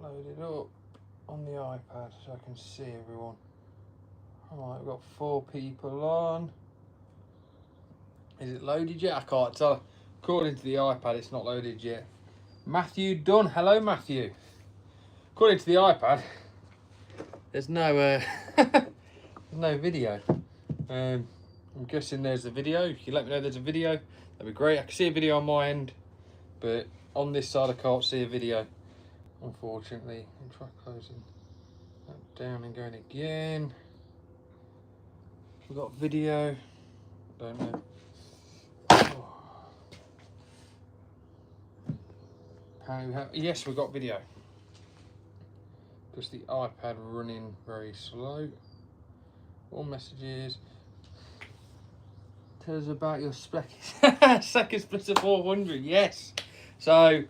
Load it up on the iPad so I can see everyone. Alright, we've got 4 people on. Is it loaded yet? I can't tell. According to the iPad, it's not loaded yet. Matthew Dunn. Hello, Matthew. According to the iPad, there's no there's no video. I'm guessing there's a video. If you let me know there's a video, that'd be great. I can see a video on my end, but on this side I can't see a video, unfortunately. I'll try closing that down and going again. We've got video. Don't know. Yes, we've got video. Because the iPad running very slow. All messages. Tell us about your second Splitter 400. Yes. So,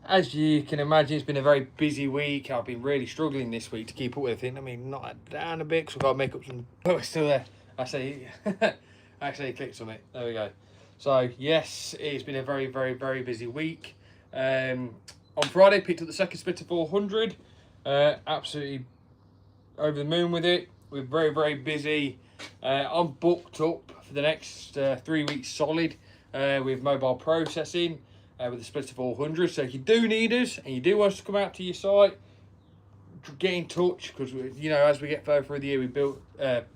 as you can imagine, it's been a very busy week. I've been really struggling this week to keep up with everything. I mean, not down a bit because I've got to make up some. Oh, it's still there. Actually clicked on it. There we go. So yes, it's been a very, very, very busy week. On Friday, picked up the second Splitter 400. Absolutely over the moon with it. We're very, very busy. I'm booked up for the next 3 weeks solid with mobile processing with the Splitter 400. So if you do need us and you do want us to come out to your site, get in touch, because you know, as we get further through the year, we build up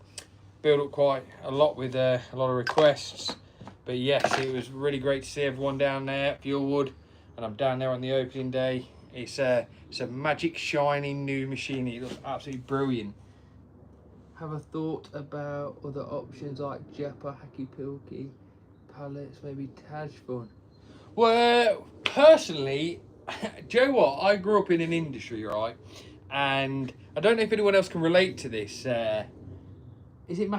quite a lot with a lot of requests. But yes, it was really great to see everyone down there at Fuelwood, and I'm down there on the opening day. It's a magic shining new machine. It looks absolutely brilliant. Have a thought about other options like Jeppa, Hacky Pilky, pallets, maybe Tajfun? Well, personally, do you know what? I grew up in an industry, right? And I don't know if anyone else can relate to this. Is it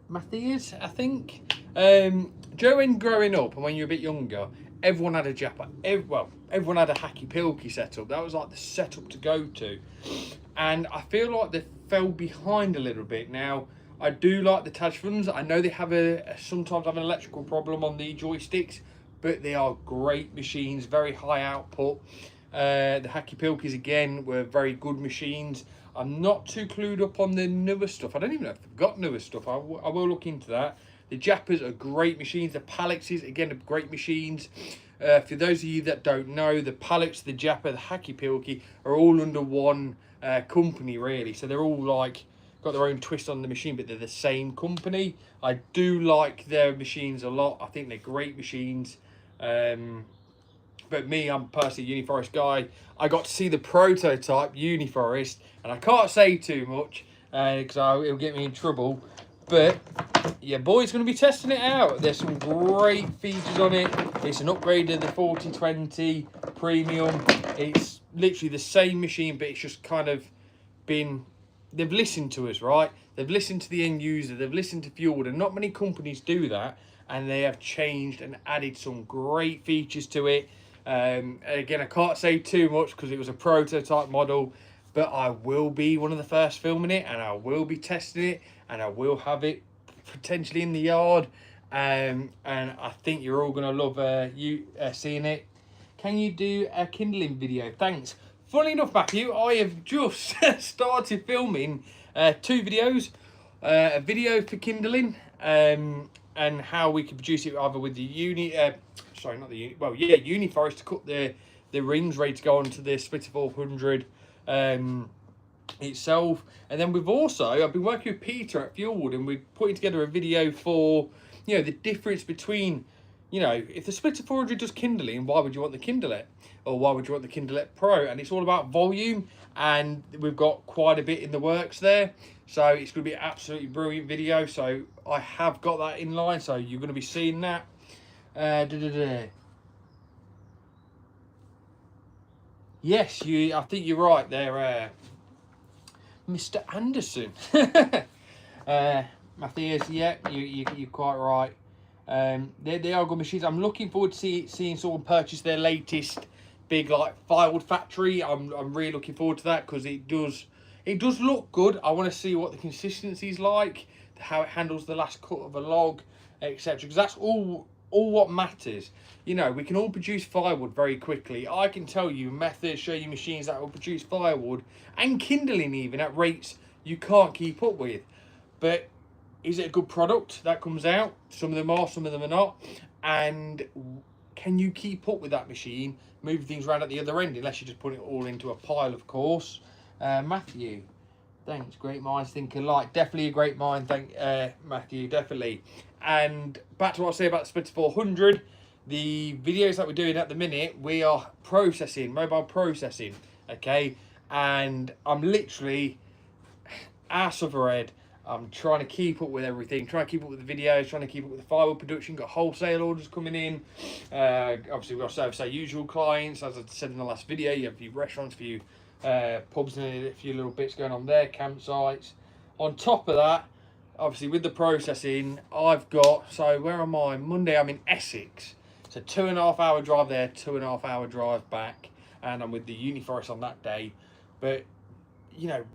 Matthias, I think? Joe, when growing up and when you were a bit younger, everyone had a Jeppa. Everyone had a Hacky Pilky setup. That was like the setup to go to. And I feel like they fell behind a little bit. Now, I do like the Tajfuns. I know they have sometimes have an electrical problem on the joysticks, but they are great machines, very high output. The Hacky Pilkies, again, were very good machines. I'm not too clued up on the newer stuff. I don't even know if they've got newer stuff. I will look into that. The Jeppas are great machines. The Palexes, again, are great machines. For those of you that don't know, the Palex, the Jeppa, the Hacky Pilky are all under one company, really. So they're all like got their own twist on the machine, but they're the same company. I do like their machines a lot. I think they're great machines. But me, I'm personally a Uniforest guy. I got to see the prototype Uniforest, and I can't say too much because it'll get me in trouble. But your boy's going to be testing it out. There's some great features on it. It's an upgrade of the 4020 Premium. It's literally the same machine, but it's just kind of been... They've listened to us, right? They've listened to the end user. They've listened to Fuelwood, and not many companies do that. And they have changed and added some great features to it. Again, I can't say too much because it was a prototype model, but I will be one of the first filming it, and I will be testing it, and I will have it potentially in the yard. And I think you're all going to love seeing it. Can you do a kindling video? Thanks. Funny enough, Matthew, I have just started filming 2 videos. A video for kindling and how we can produce it either with the Uniforest to cut the rings ready to go onto the Splitter 400 itself. And then I've been working with Peter at Fuelwood, and we're putting together a video for, you know, the difference between, you know, if the Splitter 400 does kindling, why would you want the Kindlet? Or why would you want the Kindlet Pro? And it's all about volume, and we've got quite a bit in the works there. So it's going to be an absolutely brilliant video. So I have got that in line, so you're going to be seeing that. Yes, I think you're right there, Mr. Anderson. Matthias, yeah, you're quite right. They are good machines. I'm looking forward to seeing someone purchase their latest big like firewood factory. I'm really looking forward to that because it does look good. I want to see what the consistency is like, how it handles the last cut of a log, etc. Because that's all what matters. You know, we can all produce firewood very quickly. I can tell you methods, show you machines that will produce firewood and kindling even at rates you can't keep up with. But is it a good product that comes out? Some of them are, some of them are not. And can you keep up with that machine, move things around at the other end, unless you just put it all into a pile, of course. Matthew, thanks. Great minds think alike. Definitely a great mind. Thank Matthew, definitely. And back to what I say about the Splitter 400. The videos that we're doing at the minute, we are processing, mobile processing, okay? And I'm literally ass over head. I'm trying to keep up with everything, trying to keep up with the videos, trying to keep up with the firewood production, got wholesale orders coming in. Obviously, we've got service our usual clients. As I said in the last video, you have a few restaurants, a few pubs and a few little bits going on there, campsites. On top of that, obviously with the processing, I've got, so where am I? Monday, I'm in Essex. It's a 2.5 hour drive there, 2.5 hour drive back. And I'm with the Uniforest on that day. But, you know,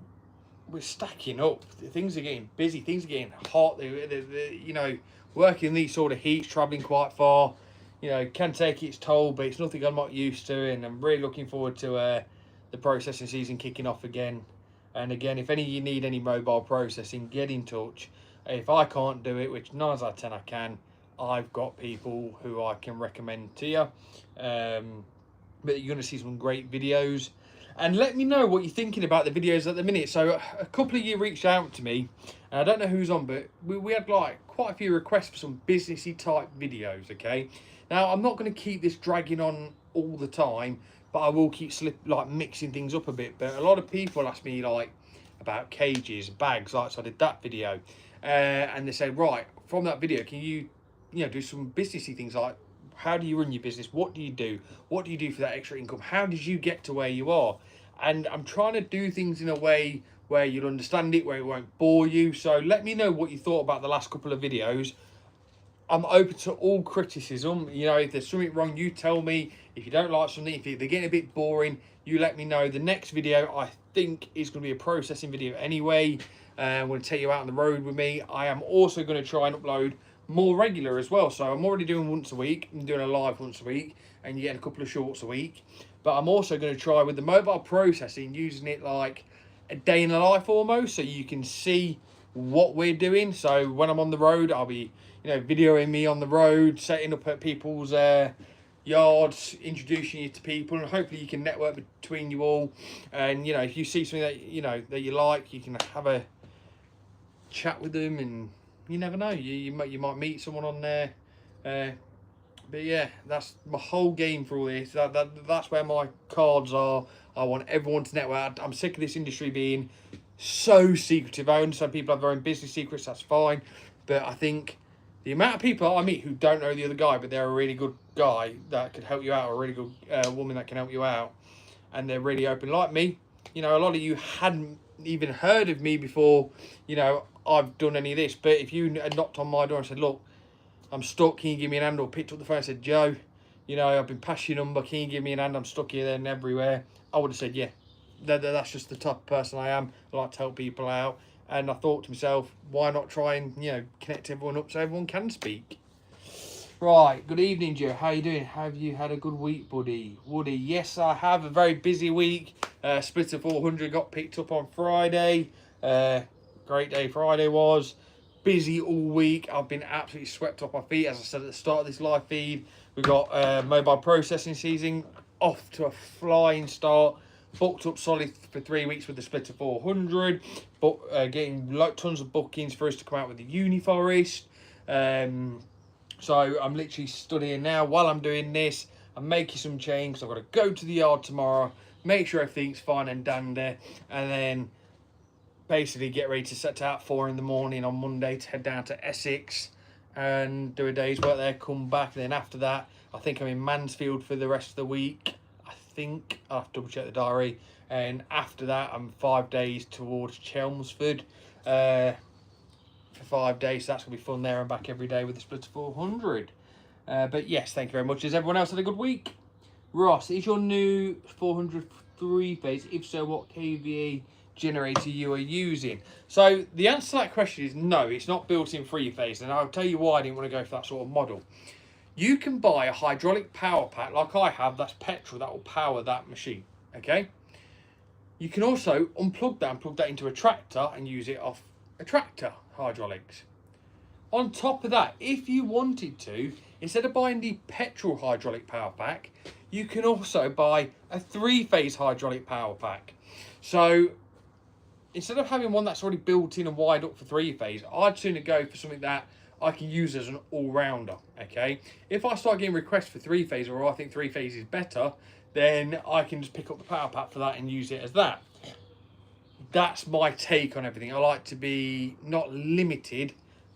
we're stacking up. Things are getting busy. Things are getting hot. You know, working in these sort of heats, travelling quite far, you know, can take its toll, but it's nothing I'm not used to. And I'm really looking forward to the processing season kicking off again. And again, if any of you need any mobile processing, get in touch. If I can't do it, which 9 out of 10 I can, I've got people who I can recommend to you. But you're going to see some great videos. And let me know what you're thinking about the videos at the minute. So a couple of you reached out to me, and I don't know who's on, but we had like quite a few requests for some businessy type videos, okay? Now, I'm not going to keep this dragging on all the time, but I will keep mixing things up a bit. But a lot of people ask me like about cages, bags, like, so I did that video. And they said, right, from that video, can you do some businessy things like, how do you run your business? What do you do? What do you do for that extra income? How did you get to where you are? And I'm trying to do things in a way where you'll understand it, where it won't bore you. So let me know what you thought about the last couple of videos. I'm open to all criticism. You know, if there's something wrong, you tell me. If you don't like something, if they're getting a bit boring, you let me know. The next video, I think, is going to be a processing video anyway. I'm going to take you out on the road with me. I am also going to try and upload more regular as well. So I'm already doing once a week. I'm doing a live once a week, and you get a couple of shorts a week. But I'm also going to try with the mobile processing, using it like a day in the life almost, so you can see what we're doing. So when I'm on the road, I'll be, videoing me on the road, setting up at people's yards, introducing you to people, and hopefully you can network between you all. And if you see something that that you like, you can have a chat with them, and you never know, you might meet someone on there. But yeah, that's my whole game for all this. That's where my cards are. I want everyone to network. I'm sick of this industry being so secretive. I understand people have their own business secrets, that's fine. But I think the amount of people I meet who don't know the other guy, but they're a really good guy that could help you out, or a really good woman that can help you out, and they're really open like me. A lot of you hadn't even heard of me before, I've done any of this. But if you had knocked on my door and said, look, I'm stuck, can you give me an hand? Or picked up the phone and said, Joe, I've been past your number, can you give me an hand? I'm stuck here, there and everywhere. I would have said, yeah. That's just the type of person I am. I like to help people out. And I thought to myself, why not try and, connect everyone up so everyone can speak? Right, good evening, Joe. How you doing? Have you had a good week, buddy? Woody, yes, I have. A very busy week. Splitter 400 got picked up on Friday. Great day Friday was. Busy all week. I've been absolutely swept off my feet. As I said at the start of this live feed, we've got mobile processing season off to a flying start. Booked up solid for 3 weeks with the Splitter 400. But getting tons of bookings for us to come out with the Uniforest. So I'm literally studying now while I'm doing this. I'm making some changes. I've got to go to the yard tomorrow, make sure everything's fine and dandy, and then basically get ready to set out 4 in the morning on Monday to head down to Essex and do a day's work there, come back. And then after that, I think I'm in Mansfield for the rest of the week. I think I'll have to double check the diary. And after that, I'm 5 days towards Chelmsford for for 5 days. So that's going to be fun there and back every day with the Splitter 400. But yes, thank you very much. Has everyone else had a good week? Ross, is your new 400 3-phase? If so, what kVA generator you are using? So the answer to that question is no, it's not built in 3-phase. And I'll tell you why I didn't want to go for that sort of model. You can buy a hydraulic power pack like I have, that's petrol, that will power that machine, okay? You can also unplug that and plug that into a tractor and use it off a tractor hydraulics. On top of that, if you wanted to, instead of buying the petrol hydraulic power pack, you can also buy a 3-phase hydraulic power pack. So instead of having one that's already built in and wired up for 3-phase, I'd sooner go for something that I can use as an all-rounder, okay? If I start getting requests for 3-phase, or I think 3-phase is better, then I can just pick up the power pack for that and use it as that. That's my take on everything. I like to be not limited,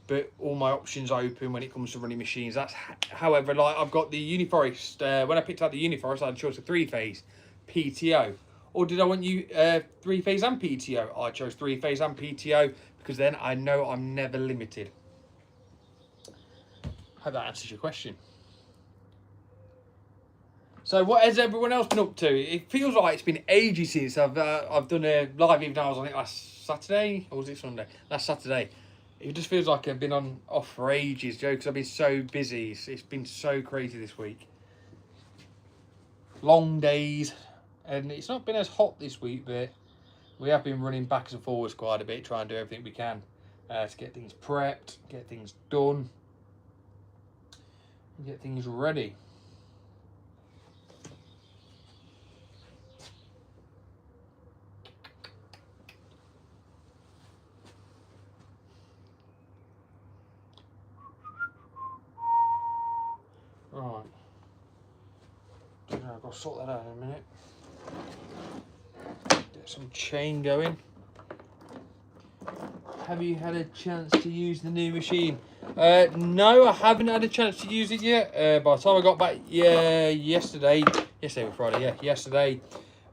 but all my options open when it comes to running machines. That's, however, like I've got the Uniforest. When I picked out the Uniforest, I had a choice of 3-phase PTO. Or did I want you 3-phase and PTO? I chose 3-phase and PTO because then I know I'm never limited. Hope that answers your question. So what has everyone else been up to? It feels like it's been ages since I've done a live, even though I was on it last Saturday, or was it Sunday? Last Saturday. It just feels like I've been off for ages, Joe, because I've been so busy. It's been so crazy this week. Long days, and it's not been as hot this week, but we have been running backwards and forwards quite a bit, trying to do everything we can to get things prepped, get things done, and get things ready. Right. I've got to sort that out in a minute. Get some chain going. Have you had a chance to use the new machine? No, I haven't had a chance to use it yet. By the time I got back yesterday was Friday, yeah, yesterday,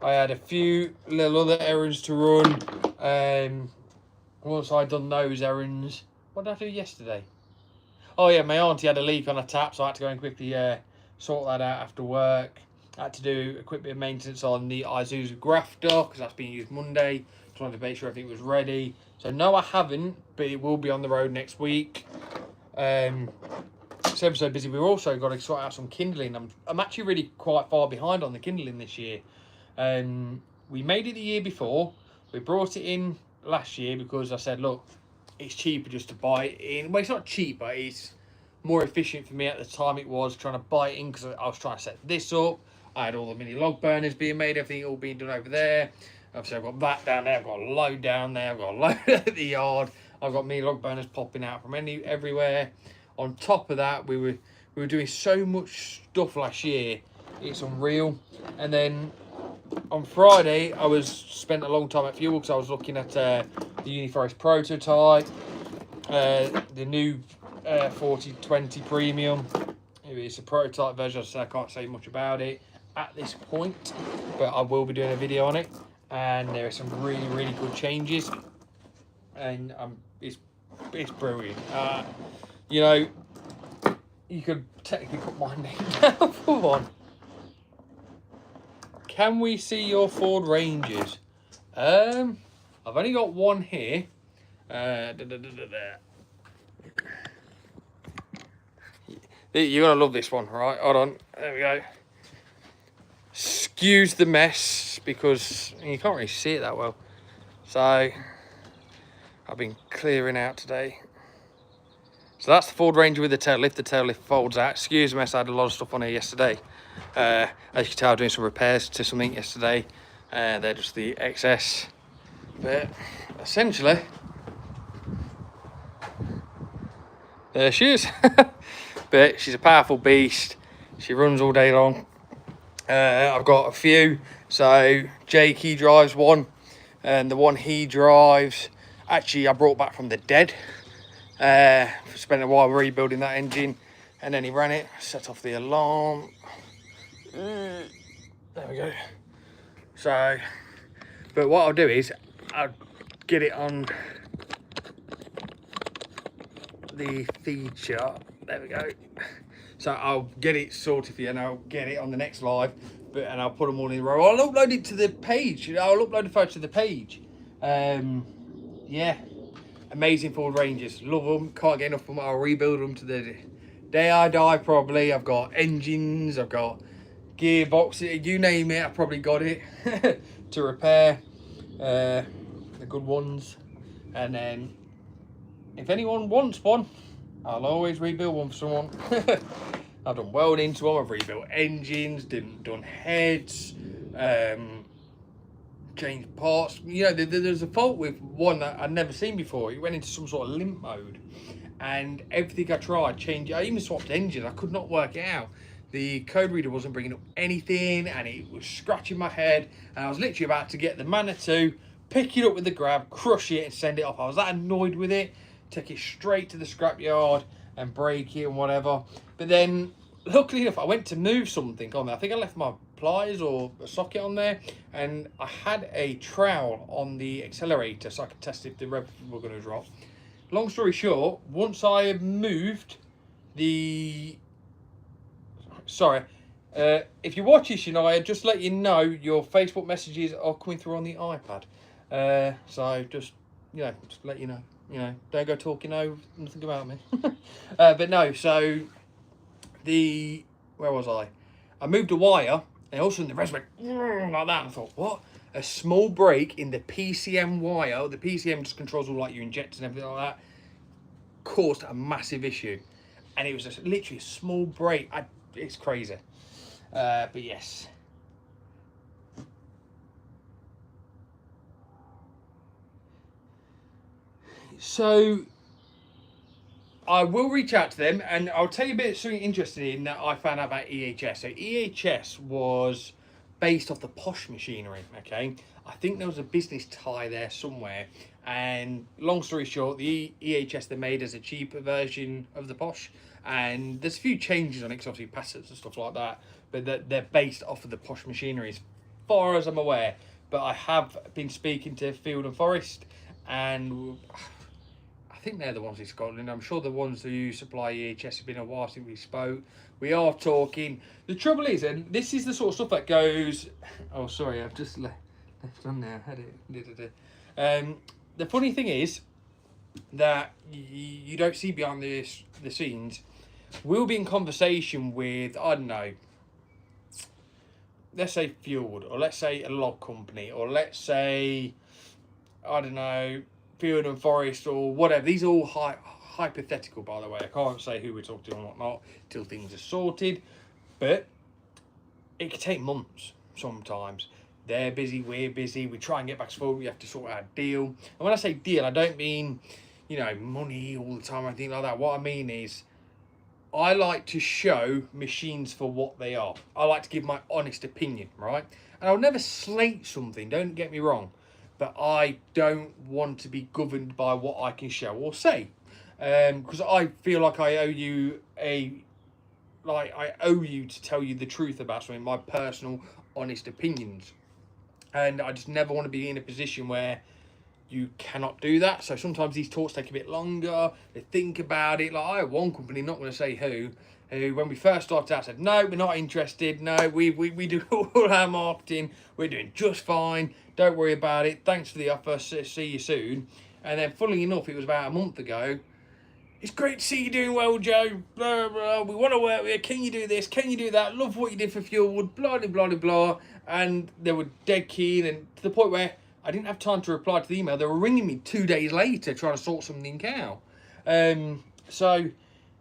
I had a few little other errands to run. Once I'd done those errands, what did I do yesterday? Oh yeah, my auntie had a leak on a tap, so I had to go and quickly sort that out after work. I had to do a quick bit of maintenance on the Isuzu grafter, because that's being used Monday. Just wanted to make sure everything was ready. So no, I haven't, but it will be on the road next week. It's ever so busy. We've also got to sort out some kindling. I'm actually really quite far behind on the kindling this year. We made it the year before. We brought it in last year because I said, look, it's cheaper just to buy it in. Well, it's not cheaper, it's more efficient for me at the time. It was trying to buy it in because I was trying to set this up. I had all the mini log burners being made, everything all being done over there. Obviously I've got that down there, I've got a load down there, I've got a load at the yard. I've got mini log burners popping out from everywhere. On top of that, we were doing so much stuff last year, it's unreal. And then on Friday, I spent a long time at Fuel because I was looking at the Uniforest prototype, the new 4020 Premium. It's a prototype version, so I can't say much about it at this point, but I will be doing a video on it. And there are some really, really good changes, and it's brilliant. You know, you could technically put my name down for one. Can we see your Ford Rangers? I've only got one here. You're gonna love this one, right? Hold on, there we go. Excuse the mess because you can't really see it that well. So I've been clearing out today. So that's the Ford Ranger with the tail lift. The tail lift folds out. Excuse the mess, I had a lot of stuff on here yesterday. As you can tell, I'm doing some repairs to something yesterday. They're just the excess. But essentially, there she is. But she's a powerful beast. She runs all day long. I've got a few. So Jake, he drives one. And the one he drives, actually I brought back from the dead. Spent a while rebuilding that engine. And then he ran it, set off the alarm. There we go. So, but what I'll do is, I'll get it on the feed chart. There we go. So I'll get it sorted for you, and I'll get it on the next live. And I'll put them all in a row. I'll upload it to the page. I'll upload the photo to the page. Yeah, amazing Ford Rangers. Love them. Can't get enough of them. I'll rebuild them to the day I die probably. I've got engines. I've got gearboxes. You name it, I've probably got it to repair. The good ones. And then if anyone wants one, I'll always rebuild one for someone. I've done welding to them, I've rebuilt engines, done heads, changed parts. You know, there's a fault with one that I'd never seen before. It went into some sort of limp mode, and everything I tried changed. I even swapped engines. I could not work it out. The code reader wasn't bringing up anything, and it was scratching my head. And I was literally about to get the Manitou, pick it up with the grab, crush it, and send it off. I was that annoyed with it. Take it straight to the scrapyard and break it and whatever. But then, luckily enough, I went to move something on there. I think I left my pliers or a socket on there, and I had a trowel on the accelerator so I could test if the rev were going to drop. Long story short, once I had moved the... Sorry. If you watch this, you know, I just let you know your Facebook messages are coming through on the iPad. So just, you know, just let you know. You know, don't go talking nothing about me. But no, so where was I? I moved a wire, and all of a sudden the rest went like that. And I thought, what? A small break in the PCM wire. The PCM just controls all like your injectors and everything like that. Caused a massive issue, and it was just literally a small break. It's crazy. But yes. So I will reach out to them, and I'll tell you a bit of something interesting that I found out about EHS. So EHS was based off the Posh machinery, okay? I think there was a business tie there somewhere, and long story short, the EHS they made as a cheaper version of the Posh, and there's a few changes on it, because obviously passets and stuff like that, but they're based off of the Posh machinery as far as I'm aware. But I have been speaking to Field and Forest, and I think they're the ones in Scotland. I'm sure the ones who supply EHS have been a while since we spoke. We are talking. The trouble is, and this is the sort of stuff that goes... Oh, sorry, I've just left on there. Had it. The funny thing is that you don't see behind the scenes. We'll be in conversation with, I don't know, let's say Fuelwood, or let's say a log company, or let's say, I don't know, Field and Forest or whatever. These are all hypothetical, by the way. I can't say who we're talking to and whatnot till things are sorted. But it can take months sometimes. They're busy, we're busy. We try and get back to forward. We have to sort out a deal. And when I say deal, I don't mean, you know, money all the time or anything like that. What I mean is, I like to show machines for what they are. I like to give my honest opinion, right? And I'll never slate something, don't get me wrong. But I don't want to be governed by what I can show or say. Because I feel like I owe you to tell you the truth about something, my personal, honest opinions. And I just never want to be in a position where you cannot do that. So sometimes these talks take a bit longer. They think about it. Like I had one company, not going to say who when we first started out said, no, we're not interested. No, we do all our marketing. We're doing just fine. Don't worry about it. Thanks for the offer. See you soon. And then funnily enough, it was about a month ago. It's great to see you doing well, Joe. Blah, blah. We want to work with you. Can you do this? Can you do that? Love what you did for Fuelwood. Blah, blah, blah, blah. And they were dead keen, and to the point where I didn't have time to reply to the email. They were ringing me 2 days later trying to sort something out. So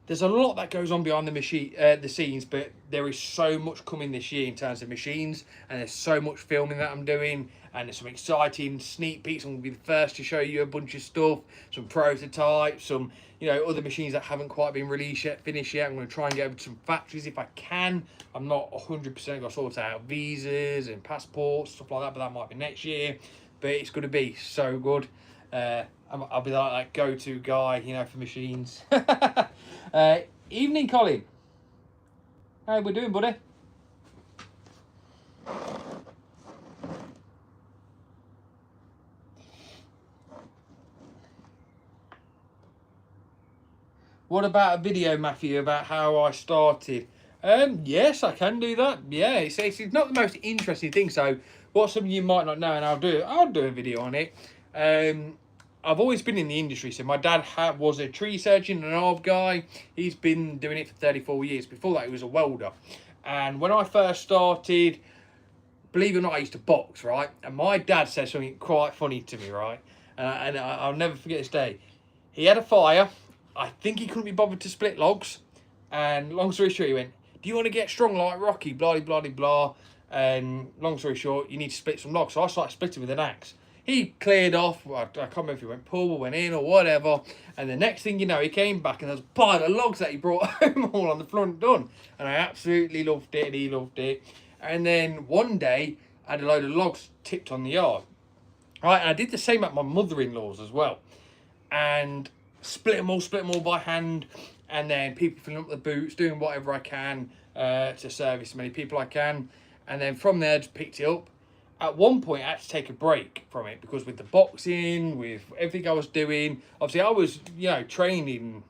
there's a lot that goes on behind the scenes, but there is so much coming this year in terms of machines, and there's so much filming that I'm doing, and there's some exciting sneak peeks. I'm going to be the first to show you a bunch of stuff, some prototypes, some, you know, other machines that haven't quite been released yet, finished yet. I'm going to try and get over to some factories if I can. I'm not 100% going to sort out visas and passports, stuff like that, but that might be next year. But it's going to be so good. I'll be like that go-to guy, you know, for machines. Evening, Colin. How we doing, buddy? What about a video, Matthew, about how I started? Yes, I can do that. Yeah, it's not the most interesting thing. So, what some of you might not know, and I'll do a video on it. I've always been in the industry. So my dad was a tree surgeon and an ARB guy. He's been doing it for 34 years. Before that, he was a welder. And when I first started, believe it or not, I used to box, right? And my dad said something quite funny to me, right? And I'll never forget this day. He had a fire. I think he couldn't be bothered to split logs. And long story short, he went, do you want to get strong like Rocky? Blah, blah, blah, blah. And long story short, you need to split some logs. So I started splitting with an axe. He cleared off. I can't remember if he went pull or went in or whatever. And the next thing you know, he came back and there was a pile of logs that he brought home all on the front done. And I absolutely loved it and he loved it. And then one day, I had a load of logs tipped on the yard. Right, and I did the same at my mother-in-law's as well. And split them all by hand. And then people filling up the boots, doing whatever I can to service as many people I can. And then from there, just picked it up. At one point, I had to take a break from it because with the boxing, with everything I was doing, obviously I was, training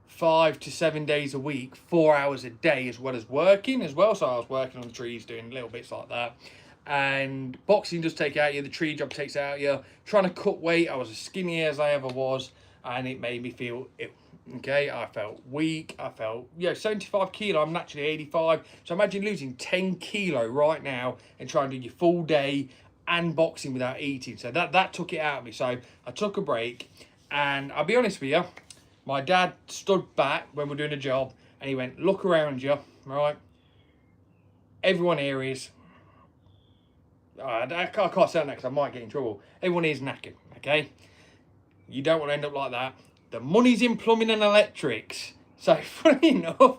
5 to 7 days a week, 4 hours a day, as well as working as well. So I was working on the trees, doing little bits like that. And boxing does take out you, the tree job takes out you. Trying to cut weight, I was as skinny as I ever was, and it made me feel ill. Okay, I felt weak. I felt 75 kilo. I'm naturally 85, so imagine losing 10 kilo right now and trying to do your full day and boxing without eating. So that took it out of me. So I took a break, and I'll be honest with you, my dad stood back when we're doing a job and he went, look around you, right? Everyone here is, I can't say that because I might get in trouble. Everyone here is knackered, okay? You don't want to end up like that. The money's in plumbing and electrics. So funny enough,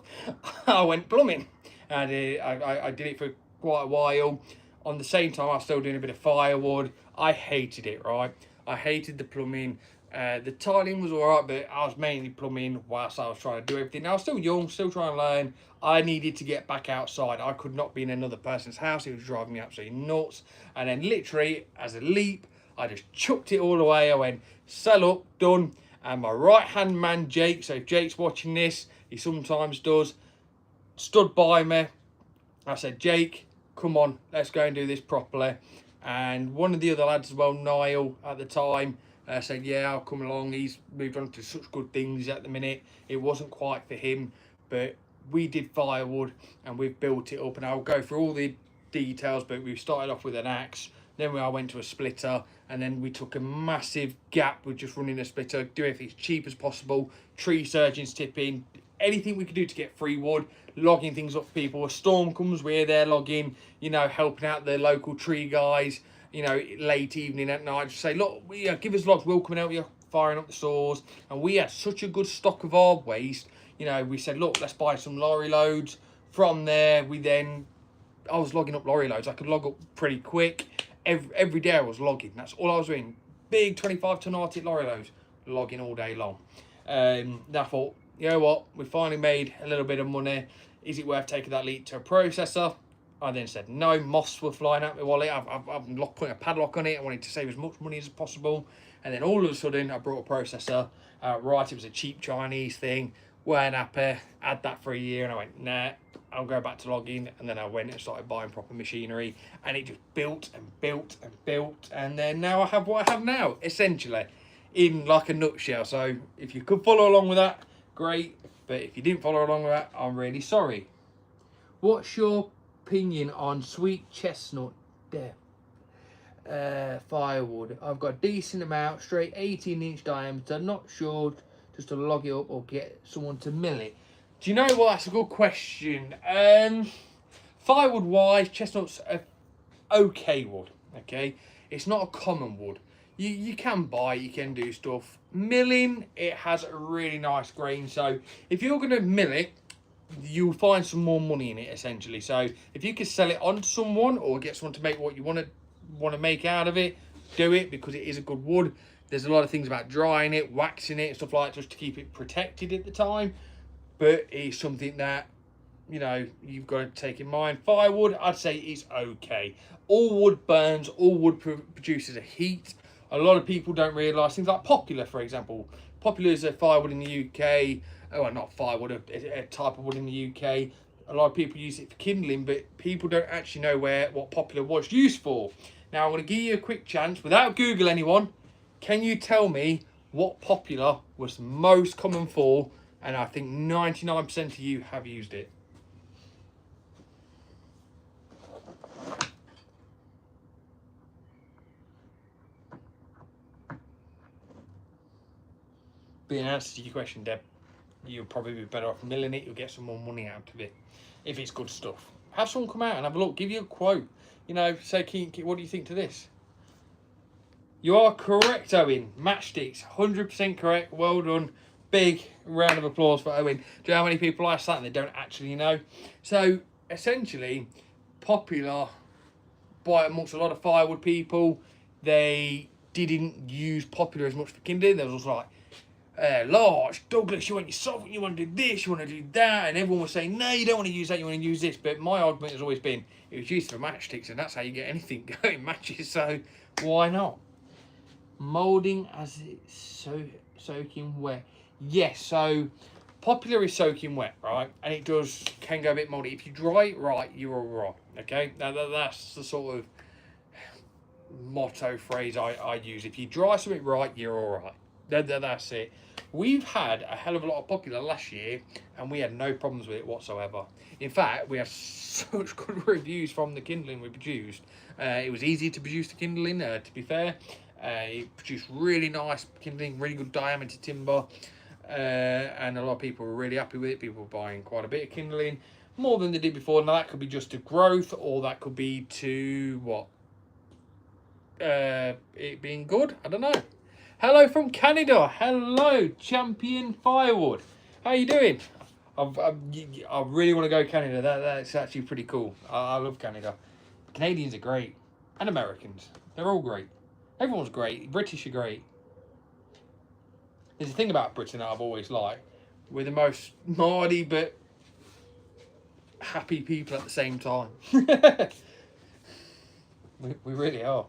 I went plumbing. And I did it for quite a while. On the same time, I was still doing a bit of firewood. I hated it, right? I hated the plumbing. The tiling was all right, but I was mainly plumbing whilst I was trying to do everything. I was still young, still trying to learn. I needed to get back outside. I could not be in another person's house. It was driving me absolutely nuts. And then literally, as a leap, I just chucked it all away. I went, sell up, done. And my right-hand man, Jake, so if Jake's watching this, he sometimes does, stood by me. I said, Jake, come on, let's go and do this properly. And one of the other lads as well, Niall, at the time, said, yeah, I'll come along. He's moved on to such good things at the minute. It wasn't quite for him, but we did firewood and we've built it up. And I'll go through all the details, but we started off with an axe. Then I went to a splitter, and then we took a massive gap with just running a splitter, do everything as cheap as possible, tree surgeons tipping, anything we could do to get free wood, logging things up for people. A storm comes, we're there logging, helping out the local tree guys, late evening at night, just say, look, give us logs, we'll come and help you firing up the saws. And we had such a good stock of our waste, we said, look, let's buy some lorry loads. From there, I was logging up lorry loads. I could log up pretty quick. Every day I was logging. That's all I was doing. Big 25-ton Arctic lorry loads, logging all day long. I thought, you know what? We finally made a little bit of money. Is it worth taking that leap to a processor? I then said no. Moths were flying out my wallet. I'm putting a padlock on it. I wanted to save as much money as possible. And then all of a sudden, I brought a processor. Right, it was a cheap Chinese thing. Weren't happy. Had that for a year, and I went, nah, I'll go back to logging. And then I went and started buying proper machinery, and it just built and built and built. And then now I have what I have now, essentially, in like a nutshell. So if you could follow along with that, great. But if you didn't follow along with that, I'm really sorry. What's your opinion on sweet chestnut firewood? I've got a decent amount, straight 18-inch diameter. Not sure just to log it up or get someone to mill it. Do you know what? That's a good question. Firewood wise, chestnuts are okay wood. Okay, it's not a common wood. You can buy, you can do stuff. Milling, it has a really nice grain. So if you're going to mill it, you'll find some more money in it essentially. So if you can sell it on to someone or get someone to make what you want to make out of it, do it, because it is a good wood. There's a lot of things about drying it, waxing it, stuff like that, just to keep it protected at the time. But it's something that, you've got to take in mind. Firewood, I'd say is okay. All wood burns, all wood produces a heat. A lot of people don't realise things like Popular, for example. Popular is a firewood in the UK. oh, not firewood, a type of wood in the UK. A lot of people use it for kindling, but people don't actually know what Popular was used for. Now I'm going to give you a quick chance, without Google anyone, can you tell me what Popular was the most common for? And I think 99% of you have used it. But in answer to your question, Deb, you'll probably be better off milling it. You'll get some more money out of it if it's good stuff. Have someone come out and have a look. Give you a quote. You know, say, what do you think to this? You are correct, Owen. Matchsticks, 100% correct. Well done. Big round of applause for Owen. Do you know how many people ask that and they don't actually know? So, essentially, Popular, by amongst a lot of firewood people, they didn't use Popular as much for kindling. There was also like, Large, Douglas, you want your soft, you want to do this, you want to do that, and everyone was saying, no, you don't want to use that, you want to use this. But my argument has always been, it was used for matchsticks, and that's how you get anything going, matches, so why not? Moulding as it's soaking wet. Yes, so Popular is soaking wet, right? And it can go a bit mouldy. If you dry it right, you're all right, okay? Now, that's the sort of motto phrase I use. If you dry something right, you're all right. That's it. We've had a hell of a lot of Popular last year, and we had no problems with it whatsoever. In fact, we had such good reviews from the kindling we produced. It was easy to produce the kindling, to be fair. It produced really nice kindling, really good diameter timber, and a lot of people were really happy with it. People were buying quite a bit of kindling, more than they did before. Now, that could be just to growth, or that could be to, what? It being good? I don't know. Hello from Canada. Hello, Champion Firewood. How you doing? I really want to go to Canada. That's actually pretty cool. I love Canada. Canadians are great. And Americans. They're all great. Everyone's great. British are great. There's a thing about Britain that I've always liked. We're the most mardy but happy people at the same time. we really are.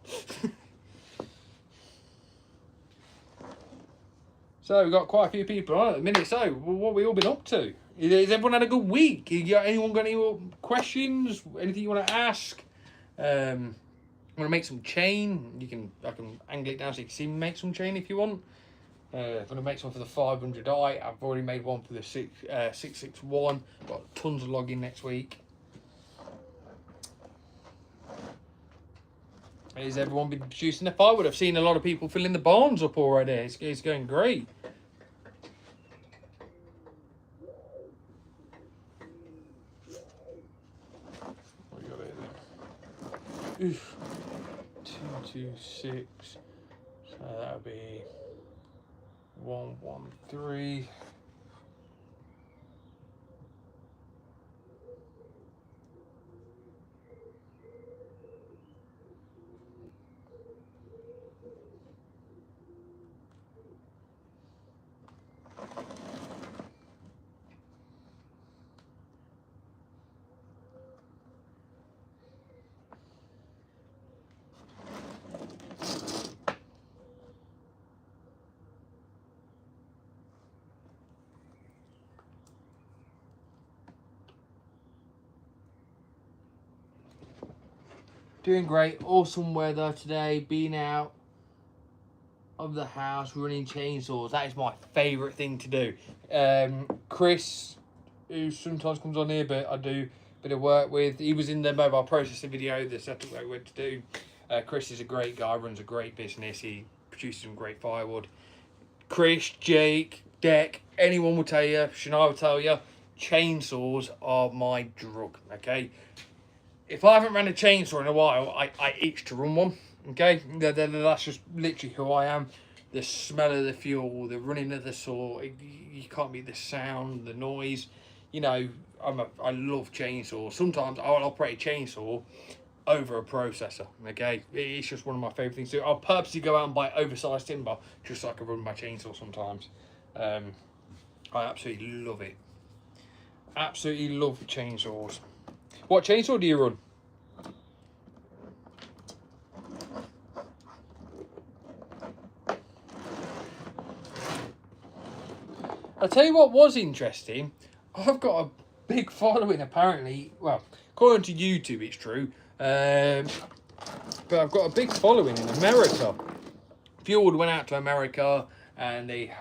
So we've got quite a few people on at the minute. So what have we all been up to? Has everyone had a good week? Anyone got any questions? Anything you want to ask? Want to make some chain? I can angle it down so you can see me make some chain if you want. If I'm going to make some for the 500i, I've already made one for the 661. Got tons of logging next week. Has everyone been producing the firewood? I've seen a lot of people filling the barns up already. It's going great. What you got here then? Oof. 226. So that'll be 113. Doing great, awesome weather today, being out of the house, running chainsaws. That is my favourite thing to do. Chris, who sometimes comes on here, but I do a bit of work with, he was in the mobile processing video, the setup that we went to do. Chris is a great guy, runs a great business, he produces some great firewood. Chris, Jake, Deck, anyone will tell you, Shania will tell you, chainsaws are my drug, okay? If I haven't ran a chainsaw in a while, I itch to run one, okay? That's just literally who I am. The smell of the fuel, the running of the saw, you can't beat the sound, the noise. You know, I love chainsaws. Sometimes I'll operate a chainsaw over a processor, okay? It's just one of my favourite things to do. I'll purposely go out and buy oversized timber just so I can run my chainsaw sometimes. I absolutely love it. Absolutely love chainsaws. What chainsaw do you run? I'll tell you what was interesting. I've got a big following apparently. Well, according to YouTube, it's true. But I've got a big following in America. Fjord went out to America and they've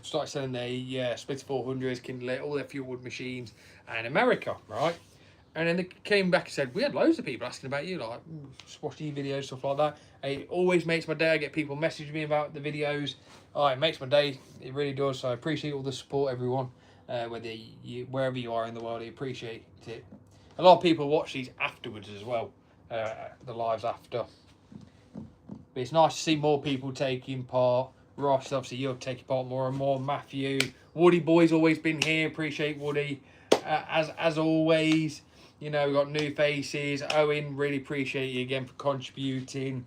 started selling their Splitter 400s, Kindle, all their Fjord machines in America, right? And then they came back and said, we had loads of people asking about you, like swatchy videos, stuff like that. It always makes my day. I get people messaging me about the videos. Oh, it makes my day. It really does. So I appreciate all the support, everyone. Wherever you are in the world, I appreciate it. A lot of people watch these afterwards as well, the lives after. But it's nice to see more people taking part. Ross, obviously, you're taking part more and more. Matthew, Woody Boy's always been here. Appreciate Woody, as always. You know, we've got new faces. Owen, really appreciate you again for contributing.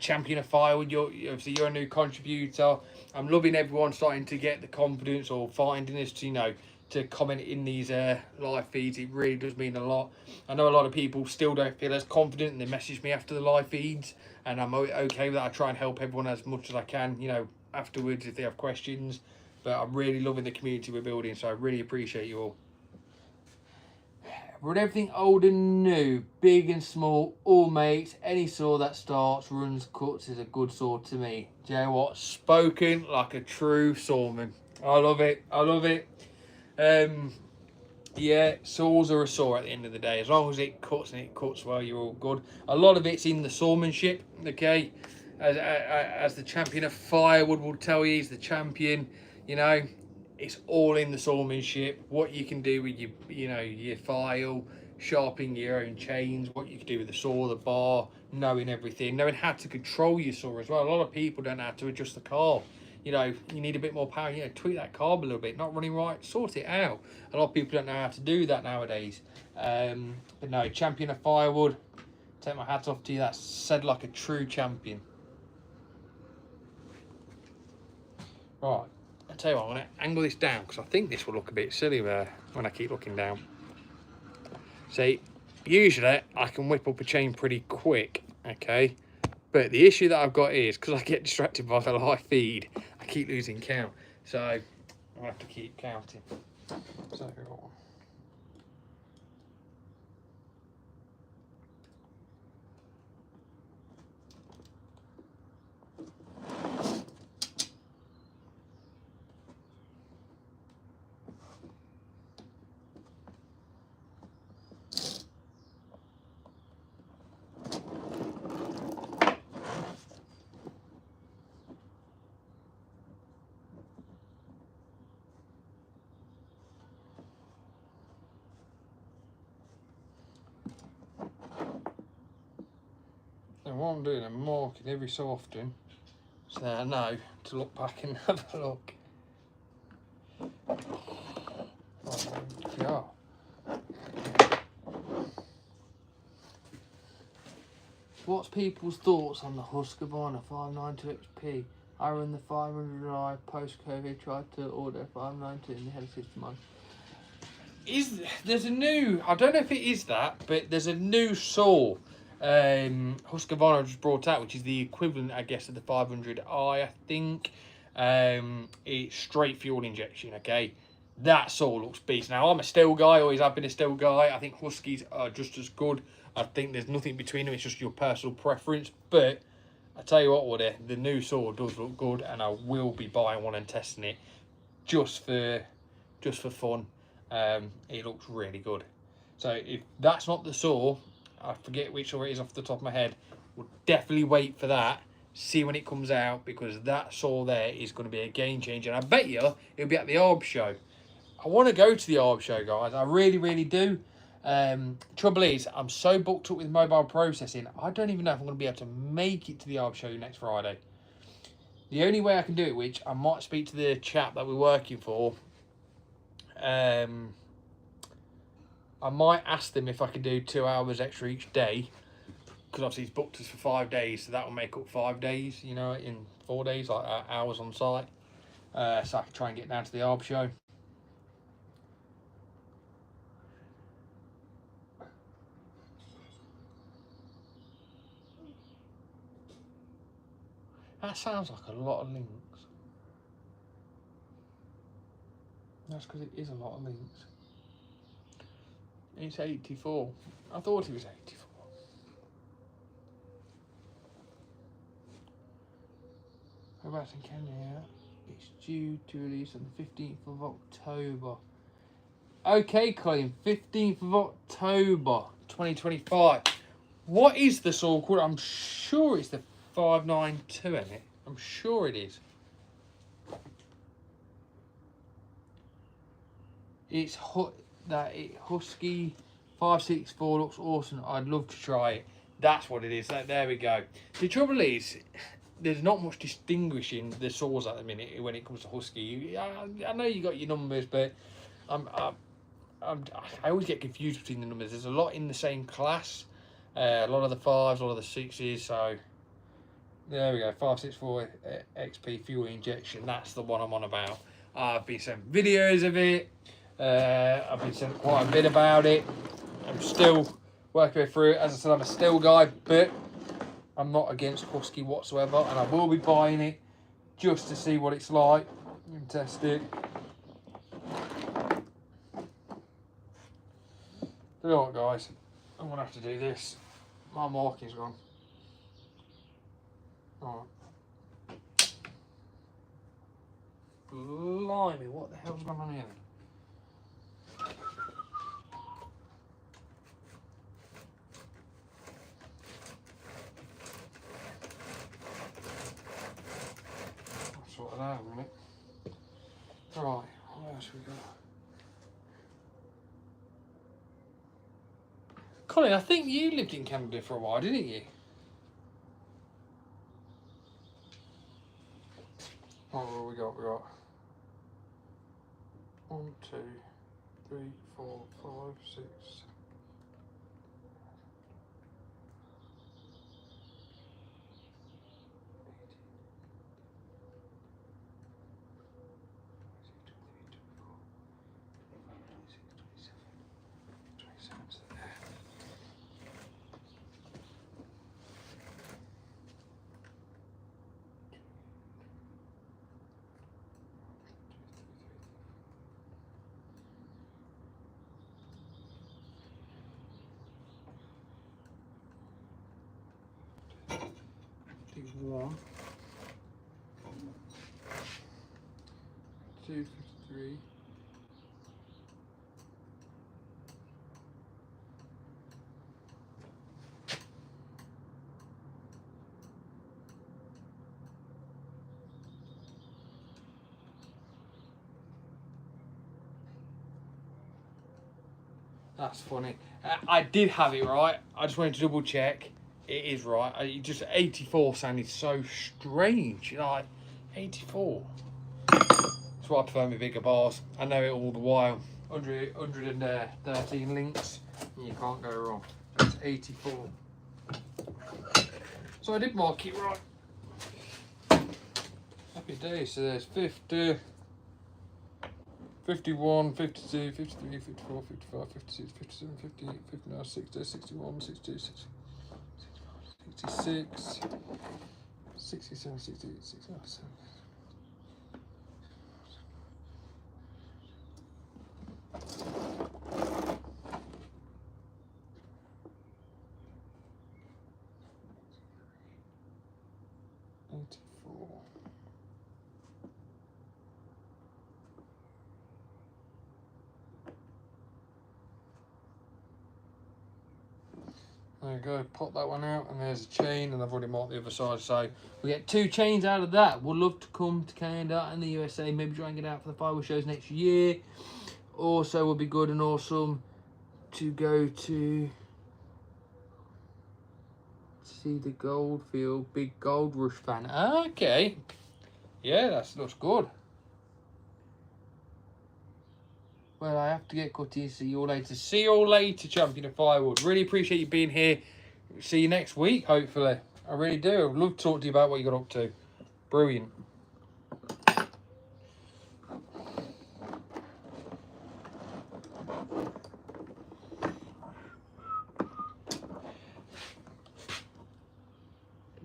Champion of Firewood, obviously you're a new contributor. I'm loving everyone starting to get the confidence or finding us to, you know, to comment in these live feeds. It really does mean a lot. I know a lot of people still don't feel as confident and they message me after the live feeds, and I'm okay with that. I try and help everyone as much as I can, you know, afterwards if they have questions. But I'm really loving the community we're building, so I really appreciate you all. Run everything old and new, big and small, all mates. Any saw that starts, runs, cuts is a good saw to me. Do you know what? Spoken like a true sawman. I love it. I love it. Yeah, saws are a saw at the end of the day. As long as it cuts and it cuts well, you're all good. A lot of it's in the sawmanship, okay? As the champion of Firewood will tell you, he's the champion, you know. It's all in the sawmanship. What you can do with your file, sharpening your own chains, what you can do with the saw, the bar, knowing everything, knowing how to control your saw as well. A lot of people don't know how to adjust the carb. You know, you need a bit more power. You know, tweak that carb a little bit. Not running right, sort it out. A lot of people don't know how to do that nowadays. But no, champion of Firewood. Take my hat off to you. That's said like a true champion. Right. I'll tell you what, I'm going to angle this down because I think this will look a bit silly there when I keep looking down. See, usually I can whip up a chain pretty quick, okay? But the issue that I've got is, because I get distracted by the live feed, I keep losing count. So I'll have to keep counting. So and what I'm doing, I'm marking every so often so that I know to look back and have a look. Yeah. What's people's thoughts on the Husqvarna 592 XP? I run the 500i post-COVID, tried to order 592 and they had a system on. There's a new, I don't know if it is that, but there's a new saw Husqvarna just brought out, which is the equivalent, I guess, of the 500i, I think. It's straight fuel injection, okay? That saw looks beast. Now, I'm a Stihl guy, always have been a Stihl guy. I think Huskies are just as good. I think there's nothing between them, it's just your personal preference. But I tell you what, Woody, the new saw does look good, and I will be buying one and testing it just for fun. It looks really good. So if that's not the saw, I forget which saw it is off the top of my head, we'll definitely wait for that, see when it comes out, because that saw there is going to be a game changer. And I bet you it'll be at the ARB show. I want to go to the ARB show, guys. I really, really do. Trouble is, I'm so booked up with mobile processing, I don't even know if I'm going to be able to make it to the ARB show next Friday. The only way I can do it, which I might speak to the chap that we're working for, I might ask them if I can do 2 hours extra each day, because obviously he's booked us for 5 days, so that will make up 5 days, you know, in 4 days, like hours on site. So I can try and get down to the ARB show. That sounds like a lot of links. that's because it is a lot of links. It's 84. I thought it was 84. Whereabouts in Kenya? It's due to release on the 15th of October. Okay, Colin, 15th of October 2025. What is the saw called? I'm sure it's the 592, isn't it? I'm sure it is. It's Husky 564 looks awesome. I'd love to try it. That's what it is. There we go. The trouble is, there's not much distinguishing the saws at the minute when it comes to Husky. I know you got your numbers, but I always get confused between the numbers. There's a lot in the same class. A lot of the 5s, a lot of the 6s. So there we go. 564 XP fuel injection. That's the one I'm on about. I've been sent videos of it. I've been sent quite a bit about it. I'm still working through it. As I said, I'm a still guy, but I'm not against Husky whatsoever, and I will be buying it just to see what it's like and test it. You know what, guys? I'm gonna have to do this. My marking's gone. Alright. Blimey, what the hell's going on here? I'll sort it out in a minute. Right, what else we got? Colin, I think you lived in Canada for a while, didn't you? Oh, what we got? We got 1, 2, 3, 4, 5, 6. One, 2, 53. That's funny. I did have it right. I just wanted to double check. It is right. Just 84 sounded so strange. Like 84. That's why I prefer my bigger bars. I know it all the while. 113 links. You can't go wrong. That's 84. So I did mark it right. Happy days. So there's 50, 51, 52, 53, 54, 55, 56, 57, 58, 59, 60, 61, 62, 63. 66, 67, 68, 69, 70. There you go, pop that one out, and there's a chain, and I've already marked the other side, so we get 2 chains out of that. We'd love to come to Canada and the USA, maybe try and get out for the fireworks shows next year. Also would be good and awesome to go to see the Goldfield, big Gold Rush fan. Okay, yeah, that looks good. Well, I have to get cutting. See you all later. See you all later, Champion of Firewood. Really appreciate you being here. See you next week, hopefully. I really do. I'd love to talk to you about what you got up to. Brilliant.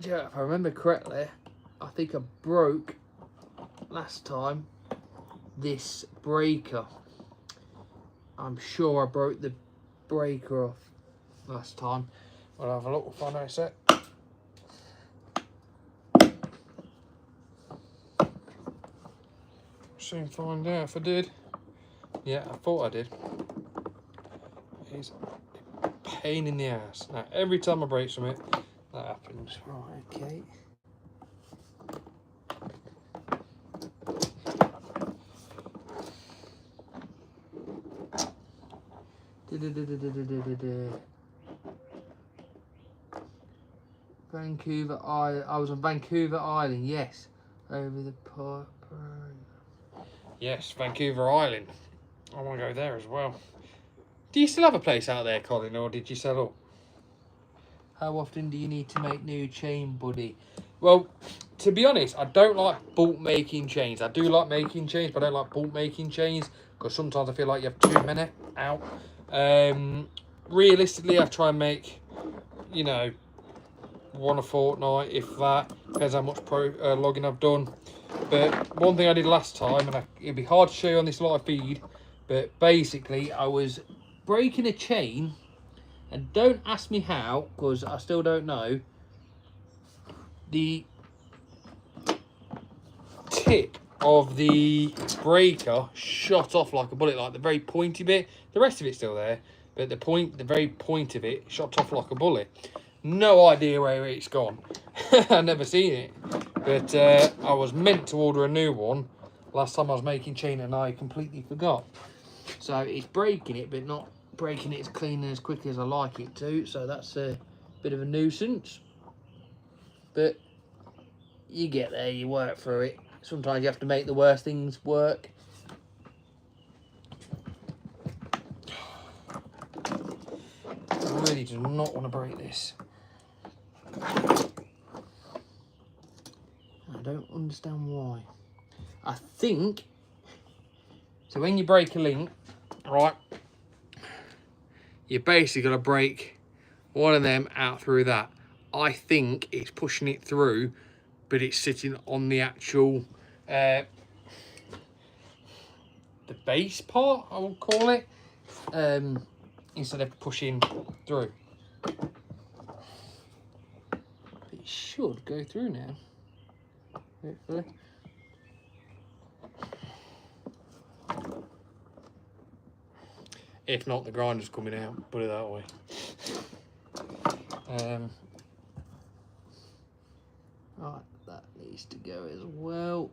Yeah, if I remember correctly, I think I broke last time this breaker. I'm sure I broke the breaker off last time. We'll have a look, we'll find out in a sec. Soon find out if I did. Yeah, I thought I did. It's a pain in the ass. Now, every time I break something, that happens. Right, okay. Vancouver Island. I was on Vancouver Island, yes. Over the park. Yes, Vancouver Island. I want to go there as well. Do you still have a place out there, Colin, or did you sell up? How often do you need to make new chain, buddy? Well, to be honest, I don't like bolt making chains. I do like making chains, but I don't like bolt making chains because sometimes I feel like you have too many out. Realistically, I try and make, you know, one a fortnight, if that. Depends how much logging I've done. But one thing I did last time, and it'd be hard to show you on this live feed, but basically I was breaking a chain, and don't ask me how, because I still don't know. The tip of the breaker shot off like a bullet, like the very pointy bit. The rest of it's still there, but the very point of it shot off like a bullet. No idea where it's gone. I've never seen it. But I was meant to order a new one last time I was making chain, and I completely forgot. So it's breaking it, but not breaking it as clean and as quickly as I like it to. So that's a bit of a nuisance. But you get there, you work through it. Sometimes you have to make the worst things work. I really do not want to break this. I don't understand why. I think, so when you break a link, right, you're basically going to break one of them out through that. I think it's pushing it through, but it's sitting on the actual, the base part, I would call it, instead of pushing through. It should go through now, hopefully. If not, the grinder's coming out, put it that way. Right, that needs to go as well.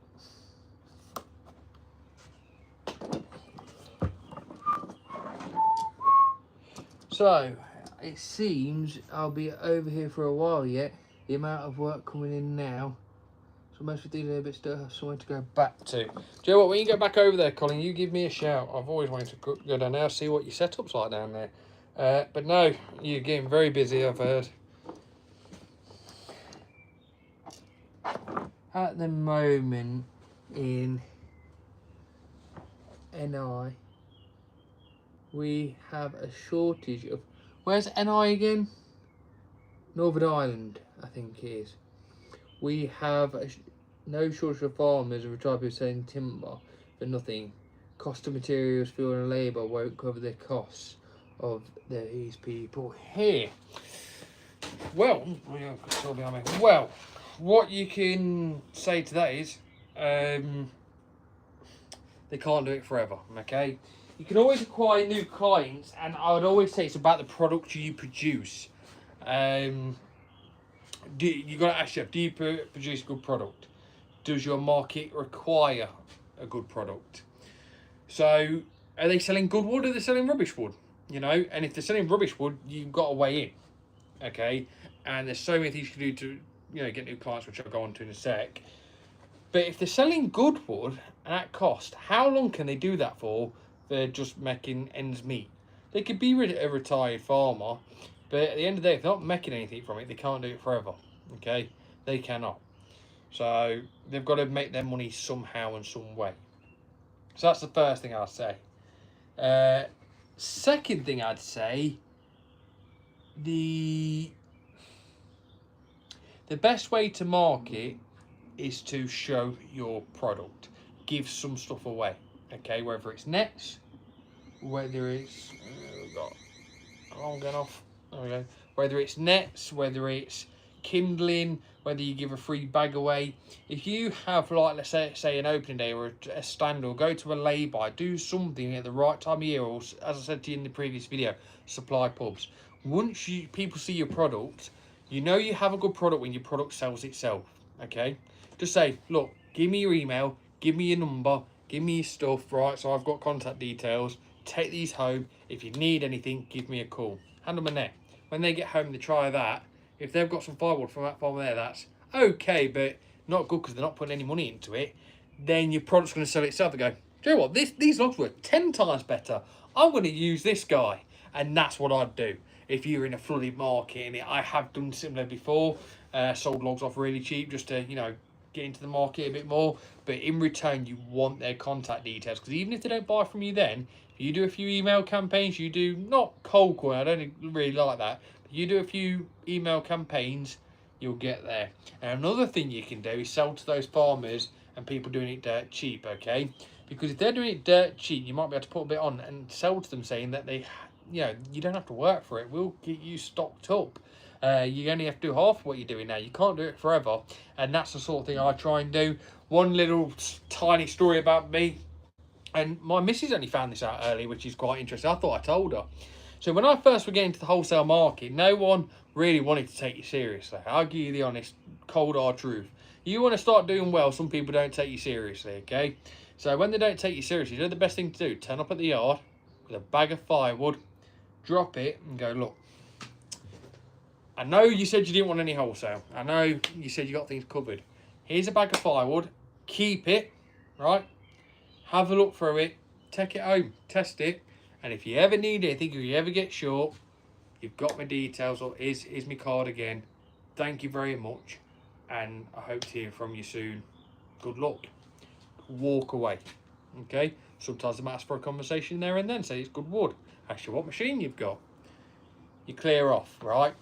So, it seems I'll be over here for a while yet. The amount of work coming in now. So most of these are a bit still have somewhere to go back to. Do you know what, when you go back over there, Colin, you give me a shout. I've always wanted to go down there, see what your setup's like down there. But no, you're getting very busy, I've heard. At the moment in NI, we have a shortage of... Where's NI again? Northern Ireland, I think it is. We have no shortage of farmers and retired people selling timber for nothing. Cost of materials, fuel and labour won't cover the costs of these people here. Well, what you can say to that is, they can't do it forever, okay? You can always acquire new clients, and I would always say it's about the product you produce. You got to ask yourself, do you produce a good product? Does your market require a good product? So, are they selling good wood or are they selling rubbish wood? You know, and if they're selling rubbish wood, you've got to weigh in, okay? And there's so many things you can do to, you know, get new clients, which I'll go on to in a sec. But if they're selling good wood and at cost, how long can they do that for? They're just making ends meet. They could be a retired farmer, but at the end of the day, if they're not making anything from it, they can't do it forever, okay? They cannot. So they've got to make their money somehow and some way. So that's the first thing I'd say. Second thing I'd say, the best way to market is to show your product. Give some stuff away, Okay, whether it's nets, whether it's alarm going off. There we go. Whether it's nets, whether it's kindling, whether you give a free bag away. If you have, like, let's say an opening day or a stand, or go to a lay-by, do something at the right time of year, or as I said to you in the previous video, supply pubs. Once people see your product, you know you have a good product when your product sells itself. Okay, just say, look, give me your email, give me your number, give me your stuff, right? So I've got contact details. Take these home. If you need anything, give me a call. Hand them a net. When they get home, they try that. If they've got some firewood from that farm there, that's okay, but not good because they're not putting any money into it. Then your product's going to sell itself. They go, do you know what? These logs were 10 times better. I'm going to use this guy. And that's what I'd do. If you're in a flooded market, and I have done similar before, sold logs off really cheap just to, you know, get into the market a bit more. But in return, you want their contact details, because even if they don't buy from you then, if you do a few email campaigns, you do, not cold call, I don't really like that, but you do a few email campaigns, you'll get there. And another thing you can do is sell to those farmers and people doing it dirt cheap, okay? Because if they're doing it dirt cheap, you might be able to put a bit on and sell to them, saying that they, you know, you don't have to work for it. We'll get you stocked up. You only have to do half of what you're doing now. You can't do it forever. And that's the sort of thing I try and do. One little tiny story about me. And my missus only found this out early, which is quite interesting. I thought I told her. So when I first was getting into the wholesale market, no one really wanted to take you seriously. I'll give you the honest, cold hard truth. You want to start doing well, some people don't take you seriously, okay? So when they don't take you seriously, you know the best thing to do? Turn up at the yard with a bag of firewood, drop it and go, look, I know you said you didn't want any wholesale. I know you said you got things covered. Here's a bag of firewood. Keep it, right? Have a look through it. Take it home. Test it. And if you ever need anything, if you ever get short, you've got my details, or here's my card again. Thank you very much. And I hope to hear from you soon. Good luck. Walk away. Okay? Sometimes I might ask for a conversation there and then. Say it's good wood. Ask you what machine you've got. You clear off, right?